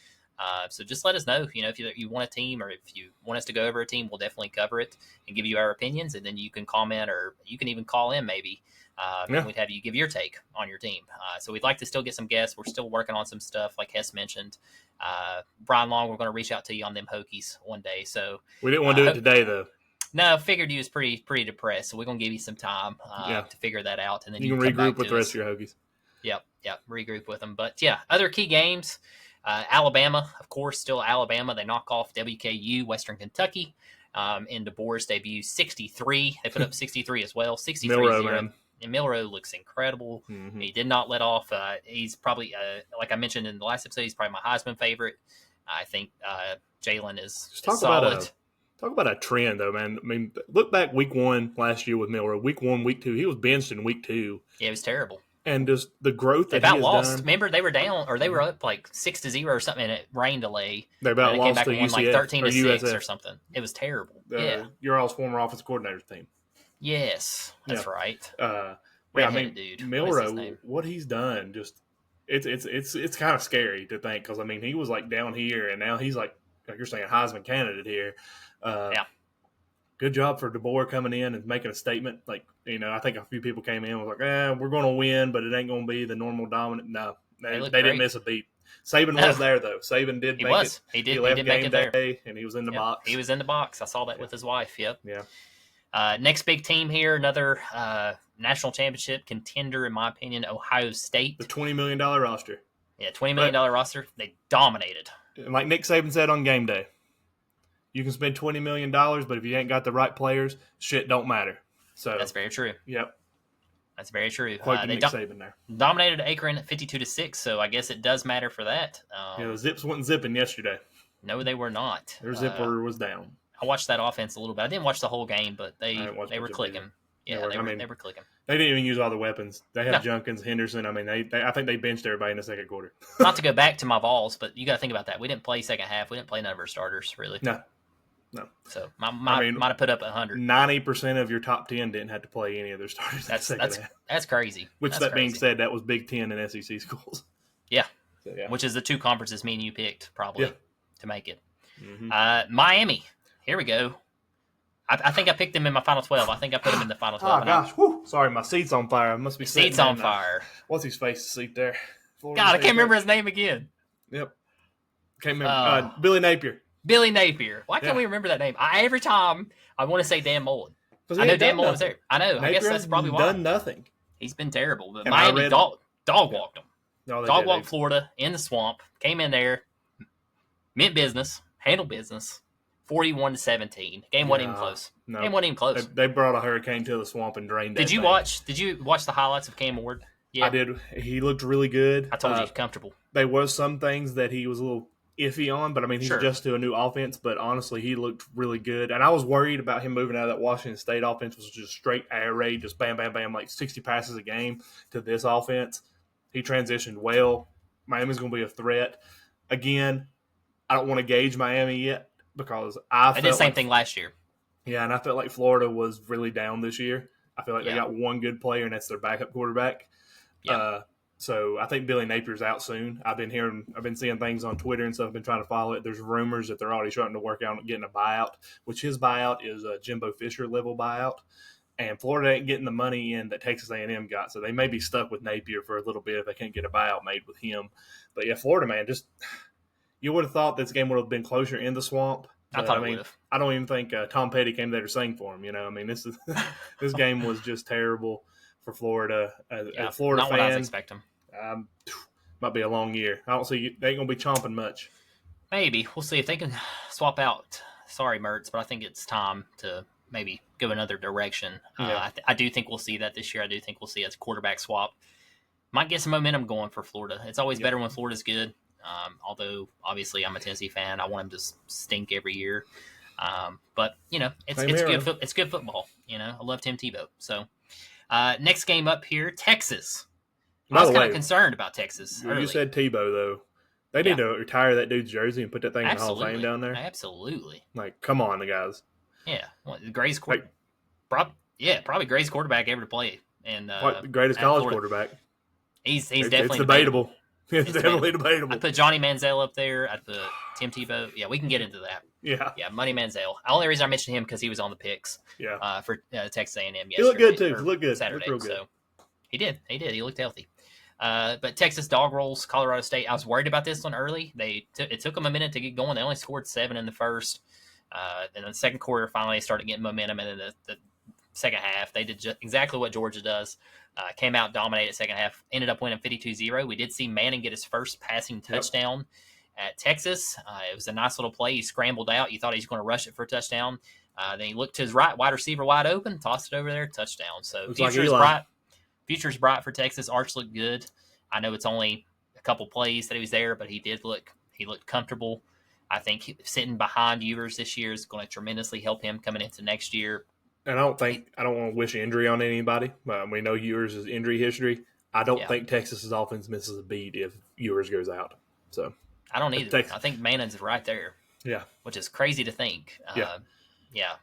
Speaker 1: So just let us know, if you want a team or if you want us to go over a team, we'll definitely cover it and give you our opinions. And then you can comment or you can even call in maybe. And we'd have you give your take on your team. So we'd like to still get some guests. We're still working on some stuff, like Hess mentioned. Brian Long, we're going to reach out to you on them Hokies one day. So
Speaker 2: we didn't want to do it today, though.
Speaker 1: No, figured you was pretty depressed, so we're gonna give you some time to figure that out, and then
Speaker 2: you can regroup with the rest of your Hokies.
Speaker 1: Yep, regroup with them. But yeah, other key games. Alabama, of course, still Alabama. They knock off WKU, Western Kentucky, in DeBoer's debut, 63. They put up 63 as well, 63-0. And Milroe looks incredible.
Speaker 2: Mm-hmm.
Speaker 1: He did not let off. He's probably, like I mentioned in the last episode, he's probably my Heisman favorite. I think Jalen is solid.
Speaker 2: Talk about a trend, though, man. I mean, look back week 1 last year with Milroe. Week 1, week 2, he was benched in week 2.
Speaker 1: Yeah, it was terrible.
Speaker 2: And just the growth that he has
Speaker 1: lost.
Speaker 2: done.
Speaker 1: Remember, they were down, or they were up like 6-0 or something, and it rain delay.
Speaker 2: They about lost to UCF
Speaker 1: like 13-6
Speaker 2: or
Speaker 1: or something. It was terrible.
Speaker 2: Your all's former offensive coordinator's team.
Speaker 1: Yes, that's right.
Speaker 2: Dude. Milroe, what he's done, just it's kind of scary to think, because I mean, he was like down here, and now he's like you're saying, Heisman candidate here. Good job for DeBoer coming in and making a statement. Like, I think a few people came in and was like, we're going to win, but it ain't going to be the normal dominant. No, they didn't miss a beat. Saban was there, though. Saban did make it. He left game day, and he was in the box.
Speaker 1: He was in the box. I saw that with his wife. Yep.
Speaker 2: Yeah.
Speaker 1: Next big team here, another national championship contender, in my opinion, Ohio State.
Speaker 2: The $20 million roster.
Speaker 1: Yeah, $20 million roster. They dominated.
Speaker 2: And like Nick Saban said on game day, you can spend $20 million, but if you ain't got the right players, shit don't matter. So
Speaker 1: that's very true.
Speaker 2: Yep.
Speaker 1: That's very true.
Speaker 2: Quite Nick Saban there.
Speaker 1: Dominated Akron 52-6, so I guess it does matter for that.
Speaker 2: The Zips wasn't zipping yesterday.
Speaker 1: No, they were not.
Speaker 2: Their zipper was down.
Speaker 1: I watched that offense a little bit. I didn't watch the whole game, but they were clicking. Yeah, they were clicking.
Speaker 2: They didn't even use all the weapons. They had Junkins, Henderson. I mean, I think they benched everybody in the second quarter.
Speaker 1: Not to go back to my Vols, but you got to think about that. We didn't play second half. We didn't play none of our starters, really.
Speaker 2: No.
Speaker 1: So might have put up 100.
Speaker 2: 90% of your top 10 didn't have to play any of their starters.
Speaker 1: That's crazy.
Speaker 2: Being said, that was Big Ten and SEC schools.
Speaker 1: Yeah. Which is the two conferences me and you picked probably to make it.
Speaker 2: Mm-hmm.
Speaker 1: Miami. Here we go. I think I picked them in my final 12. I think I put them in the final 12.
Speaker 2: Oh, gosh. Whew. Sorry, my seat's on fire. I must be
Speaker 1: seat's on fire.
Speaker 2: What's his face seat there?
Speaker 1: God, I can't remember his name again.
Speaker 2: Yep. Can't remember. Billy Napier.
Speaker 1: Billy Napier. Why can't we remember that name? Every time I want to say Dan Mullen. I know Dan Mullen was there. I know.
Speaker 2: Napier, I guess that's probably why. Done nothing.
Speaker 1: He's been terrible. But Miami dog walked him.
Speaker 2: No,
Speaker 1: dog walked Florida in the swamp. Came in there, meant business, handled business. 41-17. Game wasn't even close.
Speaker 2: No.
Speaker 1: Game wasn't even close.
Speaker 2: They brought a hurricane to the swamp and drained it.
Speaker 1: Did you watch the highlights of Cam Ward? Yeah,
Speaker 2: I did. He looked really good.
Speaker 1: I told you, comfortable.
Speaker 2: There was some things that he was a little iffy on, but I mean, he's adjusted to a new offense. But honestly, he looked really good. And I was worried about him moving out of that Washington State offense, which was just straight air raid, just bam, bam, bam, like 60 passes a game, to this offense. He transitioned well. Miami's going to be a threat. Again, I don't want to gauge Miami yet, because I did the
Speaker 1: same thing last year.
Speaker 2: Yeah, and I felt like Florida was really down this year. I feel like they got one good player, and that's their backup quarterback. Yeah. So I think Billy Napier's out soon. I've been seeing things on Twitter and stuff. I've been trying to follow it. There's rumors that they're already starting to work on getting a buyout, which his buyout is a Jimbo Fisher level buyout. And Florida ain't getting the money in that Texas A&M got, so they may be stuck with Napier for a little bit if they can't get a buyout made with him. But yeah, Florida, man, just you would have thought this game would have been closer in the swamp.
Speaker 1: I thought it would have.
Speaker 2: I don't even think Tom Petty came there to sing for him. I mean, this game was just terrible for Florida. As a Florida
Speaker 1: not
Speaker 2: fan,
Speaker 1: what I was expecting.
Speaker 2: Might be a long year. I don't see they ain't gonna be chomping much.
Speaker 1: Maybe we'll see if they can swap out. Sorry, Mertz, but I think it's time to maybe go another direction. I do think we'll see that this year. I do think we'll see a quarterback swap. Might get some momentum going for Florida. It's always better when Florida's good. Although obviously I'm a Tennessee fan, I want them to stink every year. But it's good football. I love Tim Tebow. So next game up here, Texas. I was kind of concerned about Texas.
Speaker 2: You said Tebow though. They need to retire that dude's jersey and put that thing in the Hall of Fame down there.
Speaker 1: Absolutely.
Speaker 2: Like, come on, the guys.
Speaker 1: Yeah, the greatest quarterback. Probably greatest quarterback ever to play. And
Speaker 2: the greatest college quarterback.
Speaker 1: He's definitely
Speaker 2: it's debatable. It's definitely debatable.
Speaker 1: I put Johnny Manziel up there. I put Tim Tebow. Yeah, we can get into that. Yeah, Money Manziel. The only reason I mentioned him because he was on the picks.
Speaker 2: Yeah.
Speaker 1: For Texas A&M yesterday.
Speaker 2: He looked good too. He looked good.
Speaker 1: Saturday.
Speaker 2: Looked real good.
Speaker 1: So he did. He looked healthy. But Texas dog rolls Colorado State. I was worried about this one early. It took them a minute to get going. They only scored 7 in the first. Then in the second quarter, finally, they started getting momentum, and then the second half, they did just exactly what Georgia does. Came out, dominated second half, ended up winning 52-0. We did see Manning get his first passing touchdown at Texas. It was a nice little play. He scrambled out. You thought he was going to rush it for a touchdown. Then he looked to his right, wide receiver wide open, tossed it over there, touchdown. So future is bright. Future's bright for Texas. Arch looked good. I know it's only a couple plays that he was there, but he looked comfortable. I think sitting behind Ewers this year is going to tremendously help him coming into next year.
Speaker 2: And I don't want to wish injury on anybody. We know Ewers' injury history. I don't think Texas's offense misses a beat if Ewers goes out. So
Speaker 1: I don't either. I think Manning's right there.
Speaker 2: Yeah,
Speaker 1: which is crazy to think.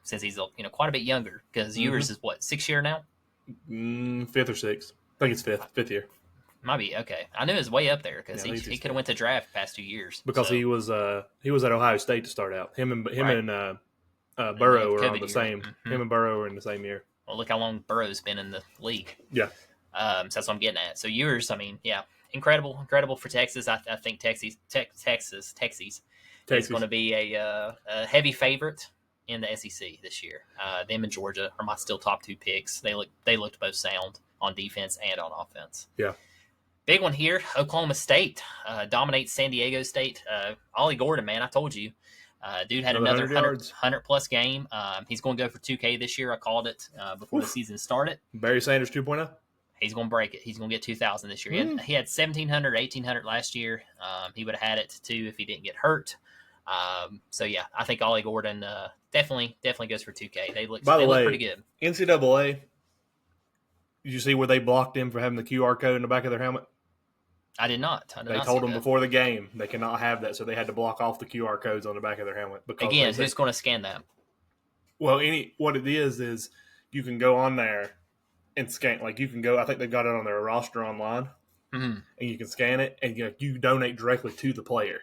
Speaker 1: Since he's quite a bit younger because Ewers is what, 6th year now?
Speaker 2: Fifth or sixth. I think it's fifth year.
Speaker 1: Might be okay. I knew it was way up there because he could have went to draft past 2 years
Speaker 2: because he was at Ohio State to start out. Him and Burrow are on the same. Him and Burrow are in the same year.
Speaker 1: Well, look how long Burrow's been in the league.
Speaker 2: Yeah.
Speaker 1: So that's what I'm getting at. So Ewers, incredible for Texas. I think Texas is going to be a heavy favorite in the SEC this year. Them and Georgia are my still top 2 picks. They looked both sound on defense and on offense.
Speaker 2: Yeah.
Speaker 1: Big one here, Oklahoma State dominates San Diego State. Ollie Gordon, man, I told you. Dude had another 100-plus game. He's going to go for 2K this year. I called it before the season started.
Speaker 2: Barry Sanders 2.0?
Speaker 1: He's going to break it. He's going to get 2,000 this year. He had 1,700, 1,800 last year. He would have had it, too, if he didn't get hurt. I think Ollie Gordon definitely goes for 2K. They look pretty good.
Speaker 2: NCAA, did you see where they blocked him for having the QR code in the back of their helmet?
Speaker 1: I did not.
Speaker 2: They told them before the game they cannot have that, so they had to block off the QR codes on the back of their helmet.
Speaker 1: Again, who's going to scan that?
Speaker 2: Well, what it is you can go on there and scan. Like you can go. I think they've got it on their roster online, and you can scan it, and you donate directly to the player.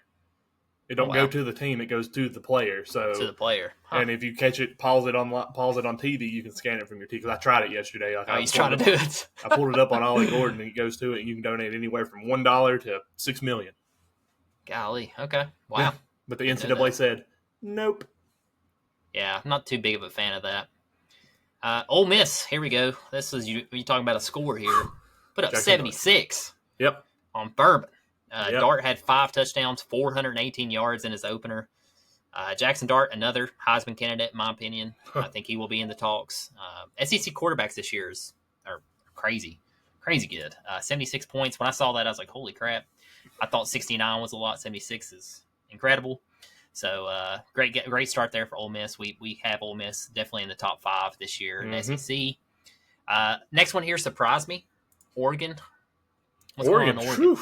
Speaker 2: It don't go to the team; it goes to the player. So
Speaker 1: to the player,
Speaker 2: and if you catch it, pause it on TV, you can scan it from your TV. Because I tried it yesterday.
Speaker 1: He's trying to do it.
Speaker 2: I pulled it up on Ollie Gordon, and it goes to it, and you can donate anywhere from $1 to $6 million.
Speaker 1: Golly, okay, wow.
Speaker 2: Yeah. But the NCAA said nope.
Speaker 1: Yeah, I'm not too big of a fan of that. Ole Miss, here we go. This is you talking about a score here. Put up 76.
Speaker 2: Yep.
Speaker 1: On Bourbon. Dart had 5 touchdowns, 418 yards in his opener. Jackson Dart, another Heisman candidate, in my opinion. I think he will be in the talks. SEC quarterbacks this year are crazy good. 76 points. When I saw that, I was like, holy crap. I thought 69 was a lot. 76 is incredible. So great start there for Ole Miss. We have Ole Miss definitely in the top 5 this year in SEC. Next one here surprised me. Oregon. What's going on in Oregon? Whew.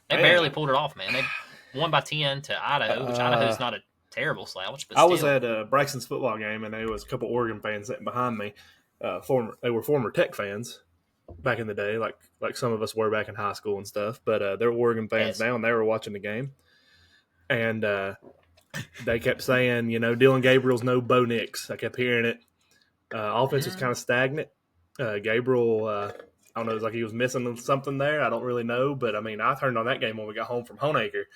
Speaker 1: They barely pulled it off, man. They won by 10 to Idaho, which Idaho's not a terrible slouch. But
Speaker 2: I was at Braxton's football game, and there was a couple Oregon fans sitting behind me. They were former Tech fans back in the day, like some of us were back in high school and stuff. But they're Oregon fans now, and they were watching the game. And they kept saying, Dylan Gabriel's no Bo Nix. I kept hearing it. Offense was kind of stagnant. Gabriel I don't know, it was like he was missing something there. I don't really know. But, I turned on that game when we got home from Honeacre.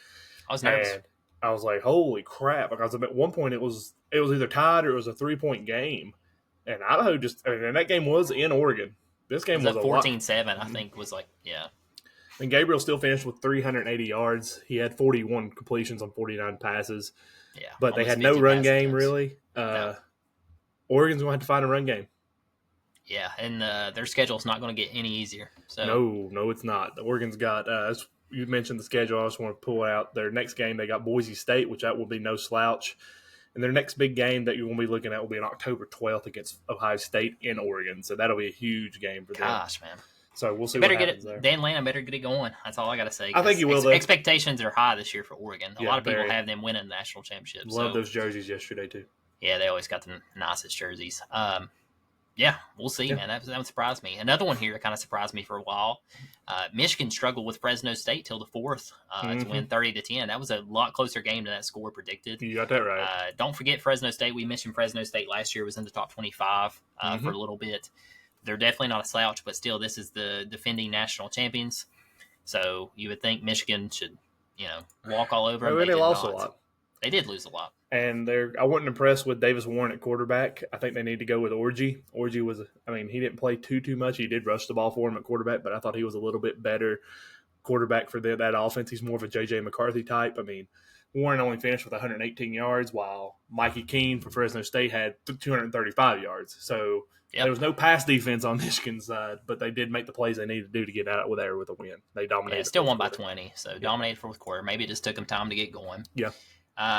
Speaker 1: I was nervous.
Speaker 2: And I was like, holy crap. Because at one point it was either tied or it was a 3-point game. And Idaho and that game was in Oregon. This game was a
Speaker 1: 14-7, I think, was like, yeah.
Speaker 2: And Gabriel still finished with 380 yards. He had 41 completions on 49 passes.
Speaker 1: Yeah.
Speaker 2: But they had no run game, really. No. Oregon's going to have to find a run game.
Speaker 1: Yeah, and their schedule's not going to get any easier. So
Speaker 2: No, it's not. Oregon's got, as you mentioned the schedule, I just want to pull out their next game. They got Boise State, which that will be no slouch. And their next big game that you're going to be looking at will be on October 12th against Ohio State in Oregon. So that'll be a huge game for them.
Speaker 1: Gosh, man.
Speaker 2: So we'll see what happens there.
Speaker 1: Dan Lannon better get it going. That's all I got to say.
Speaker 2: I think he will,
Speaker 1: expectations are high this year for Oregon. A lot of people have them winning the national championship.
Speaker 2: Love those jerseys yesterday, too.
Speaker 1: Yeah, they always got the nicest jerseys. Yeah, we'll see, man. That would surprise me. Another one here that kind of surprised me for a while. Michigan struggled with Fresno State till the 4th to win 30-10. That was a lot closer game than that score predicted.
Speaker 2: You got that right.
Speaker 1: Don't forget Fresno State. We mentioned Fresno State last year was in the top 25 for a little bit. They're definitely not a slouch, but still, this is the defending national champions. So you would think Michigan should, walk all over them.
Speaker 2: They lost a lot.
Speaker 1: They did lose a lot.
Speaker 2: And I wasn't impressed with Davis Warren at quarterback. I think they need to go with Orji. Orji he didn't play too much. He did rush the ball for him at quarterback, but I thought he was a little bit better quarterback for that offense. He's more of a J.J. McCarthy type. I mean, Warren only finished with 118 yards, while Mikey Keene for Fresno State had 235 yards. So there was no pass defense on Michigan's side, but they did make the plays they needed to do to get out there with a win. They dominated.
Speaker 1: Yeah, still won by 20, so dominated fourth quarter. Maybe it just took them time to get going.
Speaker 2: Yeah.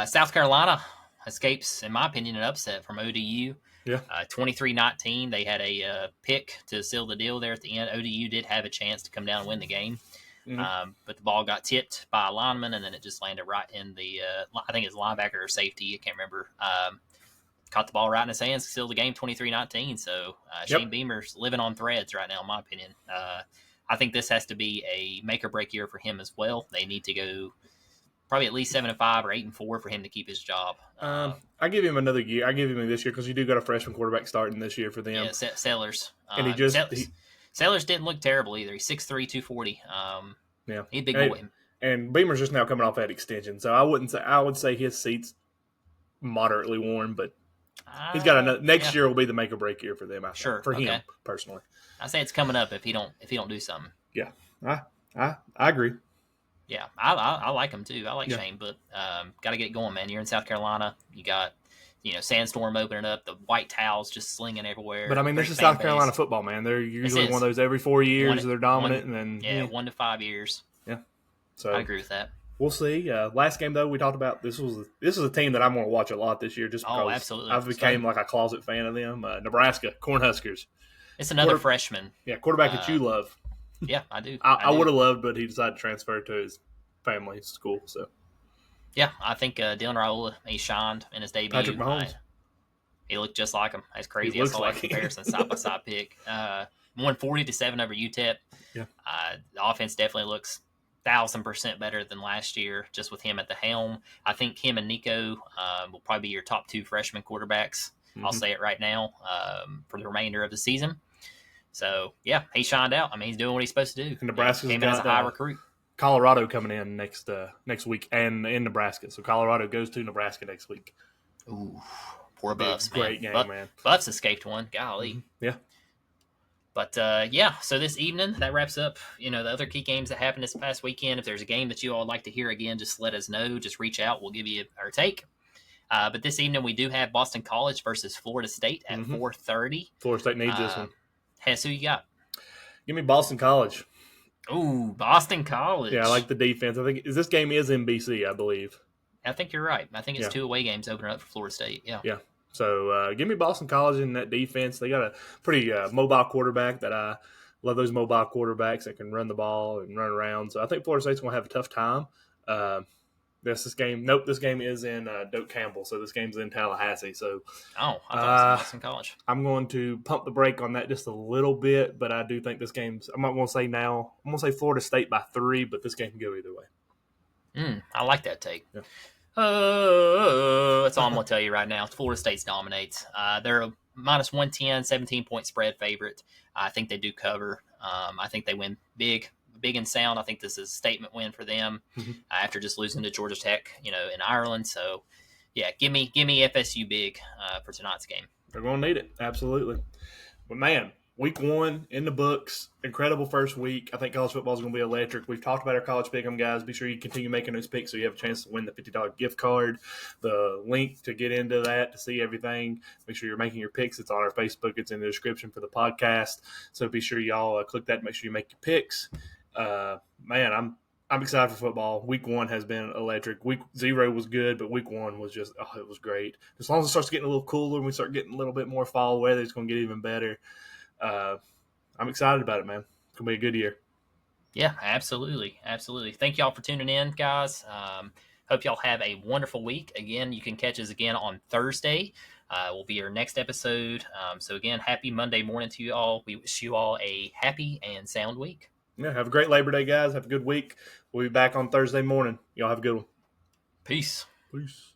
Speaker 1: South Carolina escapes, in my opinion, an upset from ODU.
Speaker 2: Yeah.
Speaker 1: 23-19. They had a pick to seal the deal there at the end. ODU did have a chance to come down and win the game. Mm-hmm. But the ball got tipped by a lineman, and then it just landed right in the, I think it's linebacker or safety. I can't remember. Caught the ball right in his hands, sealed the game 23-19. So Shane Beamer's living on threads right now, in my opinion. I think this has to be a make or break year for him as well. They need to go probably at least 7-5 or 8-4 for him to keep his job.
Speaker 2: I give him another year. I give him this year because you do got a freshman quarterback starting this year for them.
Speaker 1: Yeah, Sellers.
Speaker 2: And
Speaker 1: Sellers didn't look terrible either. He's 6'3", 240.
Speaker 2: Yeah,
Speaker 1: he's a big boy.
Speaker 2: And Beamer's just now coming off that extension, so I would say his seat's moderately warm, but he's got another. Next year will be the make or break year for them. For him personally.
Speaker 1: I say it's coming up if he don't do something.
Speaker 2: Yeah, I agree.
Speaker 1: Yeah, I like him too. I like Shane, but got to get going, man. You're in South Carolina. You got Sandstorm opening up, the white towels just slinging everywhere.
Speaker 2: But I mean, this is South Carolina football, man. They're usually one of those every 4 years. They're dominant, and then
Speaker 1: 1 to 5 years.
Speaker 2: Yeah, so
Speaker 1: I agree with that.
Speaker 2: We'll see. Last game though, we talked about this is a team that I'm going to watch a lot this year, just because
Speaker 1: absolutely.
Speaker 2: I've became like a closet fan of them. Nebraska Cornhuskers.
Speaker 1: It's another freshman.
Speaker 2: Yeah, quarterback that you love.
Speaker 1: Yeah, I do.
Speaker 2: I would have loved, but he decided to transfer to his family's school. So
Speaker 1: yeah, I think Dylan Raiola, he shined in his debut.
Speaker 2: Patrick Mahomes.
Speaker 1: He looked just like him. That's crazy. I saw that comparison side by side pick. 140-7 over UTEP.
Speaker 2: Yeah.
Speaker 1: The offense definitely looks 1,000% better than last year, just with him at the helm. I think him and Nico will probably be your top 2 freshman quarterbacks. Mm-hmm. I'll say it right now for the remainder of the season. So yeah, he shined out. I mean, he's doing what he's supposed to do.
Speaker 2: And Nebraska
Speaker 1: came in as a high recruit.
Speaker 2: Colorado coming in next week, and in Nebraska. So Colorado goes to Nebraska next week.
Speaker 1: Ooh, poor Buffs, man.
Speaker 2: Great game, man.
Speaker 1: Buffs escaped one. Golly.
Speaker 2: Mm-hmm. Yeah.
Speaker 1: But, so this evening, that wraps up, the other key games that happened this past weekend. If there's a game that you all would like to hear again, just let us know. Just reach out. We'll give you our take. But this evening, we do have Boston College versus Florida State at 4:30.
Speaker 2: Florida State needs this one.
Speaker 1: Hess, who you got?
Speaker 2: Give me Boston College.
Speaker 1: Ooh, Boston College.
Speaker 2: Yeah, I like the defense. I think this game is in BC, I believe.
Speaker 1: I think you're right. I think it's 2 away games opening up for Florida State. Yeah.
Speaker 2: Yeah. So give me Boston College in that defense. They got a pretty mobile quarterback that I love. Those mobile quarterbacks that can run the ball and run around. So I think Florida State's going to have a tough time. This game. Nope, this game is in Doak Campbell. So this game's in Tallahassee. So
Speaker 1: I thought it was Boston College.
Speaker 2: I'm going to pump the brake on that just a little bit, but I do think this game's. I'm not going to say now. I'm going to say Florida State by 3, but this game can go either way.
Speaker 1: I like that take.
Speaker 2: Yeah.
Speaker 1: That's all I'm going to tell you right now. Florida State dominates. They're a minus 110, 17-point spread favorite. I think they do cover. I think they win big and sound. I think this is a statement win for them after just losing to Georgia Tech, in Ireland. So, yeah, give me FSU big for tonight's game.
Speaker 2: They're going to need it. Absolutely. But, man, week 1 in the books. Incredible first week. I think college football is going to be electric. We've talked about our college pick'em, guys. Be sure you continue making those picks so you have a chance to win the $50 gift card. The link to get into that, to see everything, make sure you're making your picks. It's on our Facebook. It's in the description for the podcast. So be sure y'all click that and make sure you make your picks. Man, I'm excited for football. Week 1 has been electric. Week 0 was good, but week 1 was just it was great. As long as it starts getting a little cooler and we start getting a little bit more fall weather, it's going to get even better. I'm excited about it, man. It's going to be a good year.
Speaker 1: Yeah, absolutely. Thank y'all for tuning in, guys. Hope y'all have a wonderful week. Again, you can catch us again on Thursday. Will be our next episode. So again, happy Monday morning to you all. We wish you all a happy and sound week.
Speaker 2: Yeah, have a great Labor Day, guys. Have a good week. We'll be back on Thursday morning. Y'all have a good one.
Speaker 1: Peace.
Speaker 2: Peace.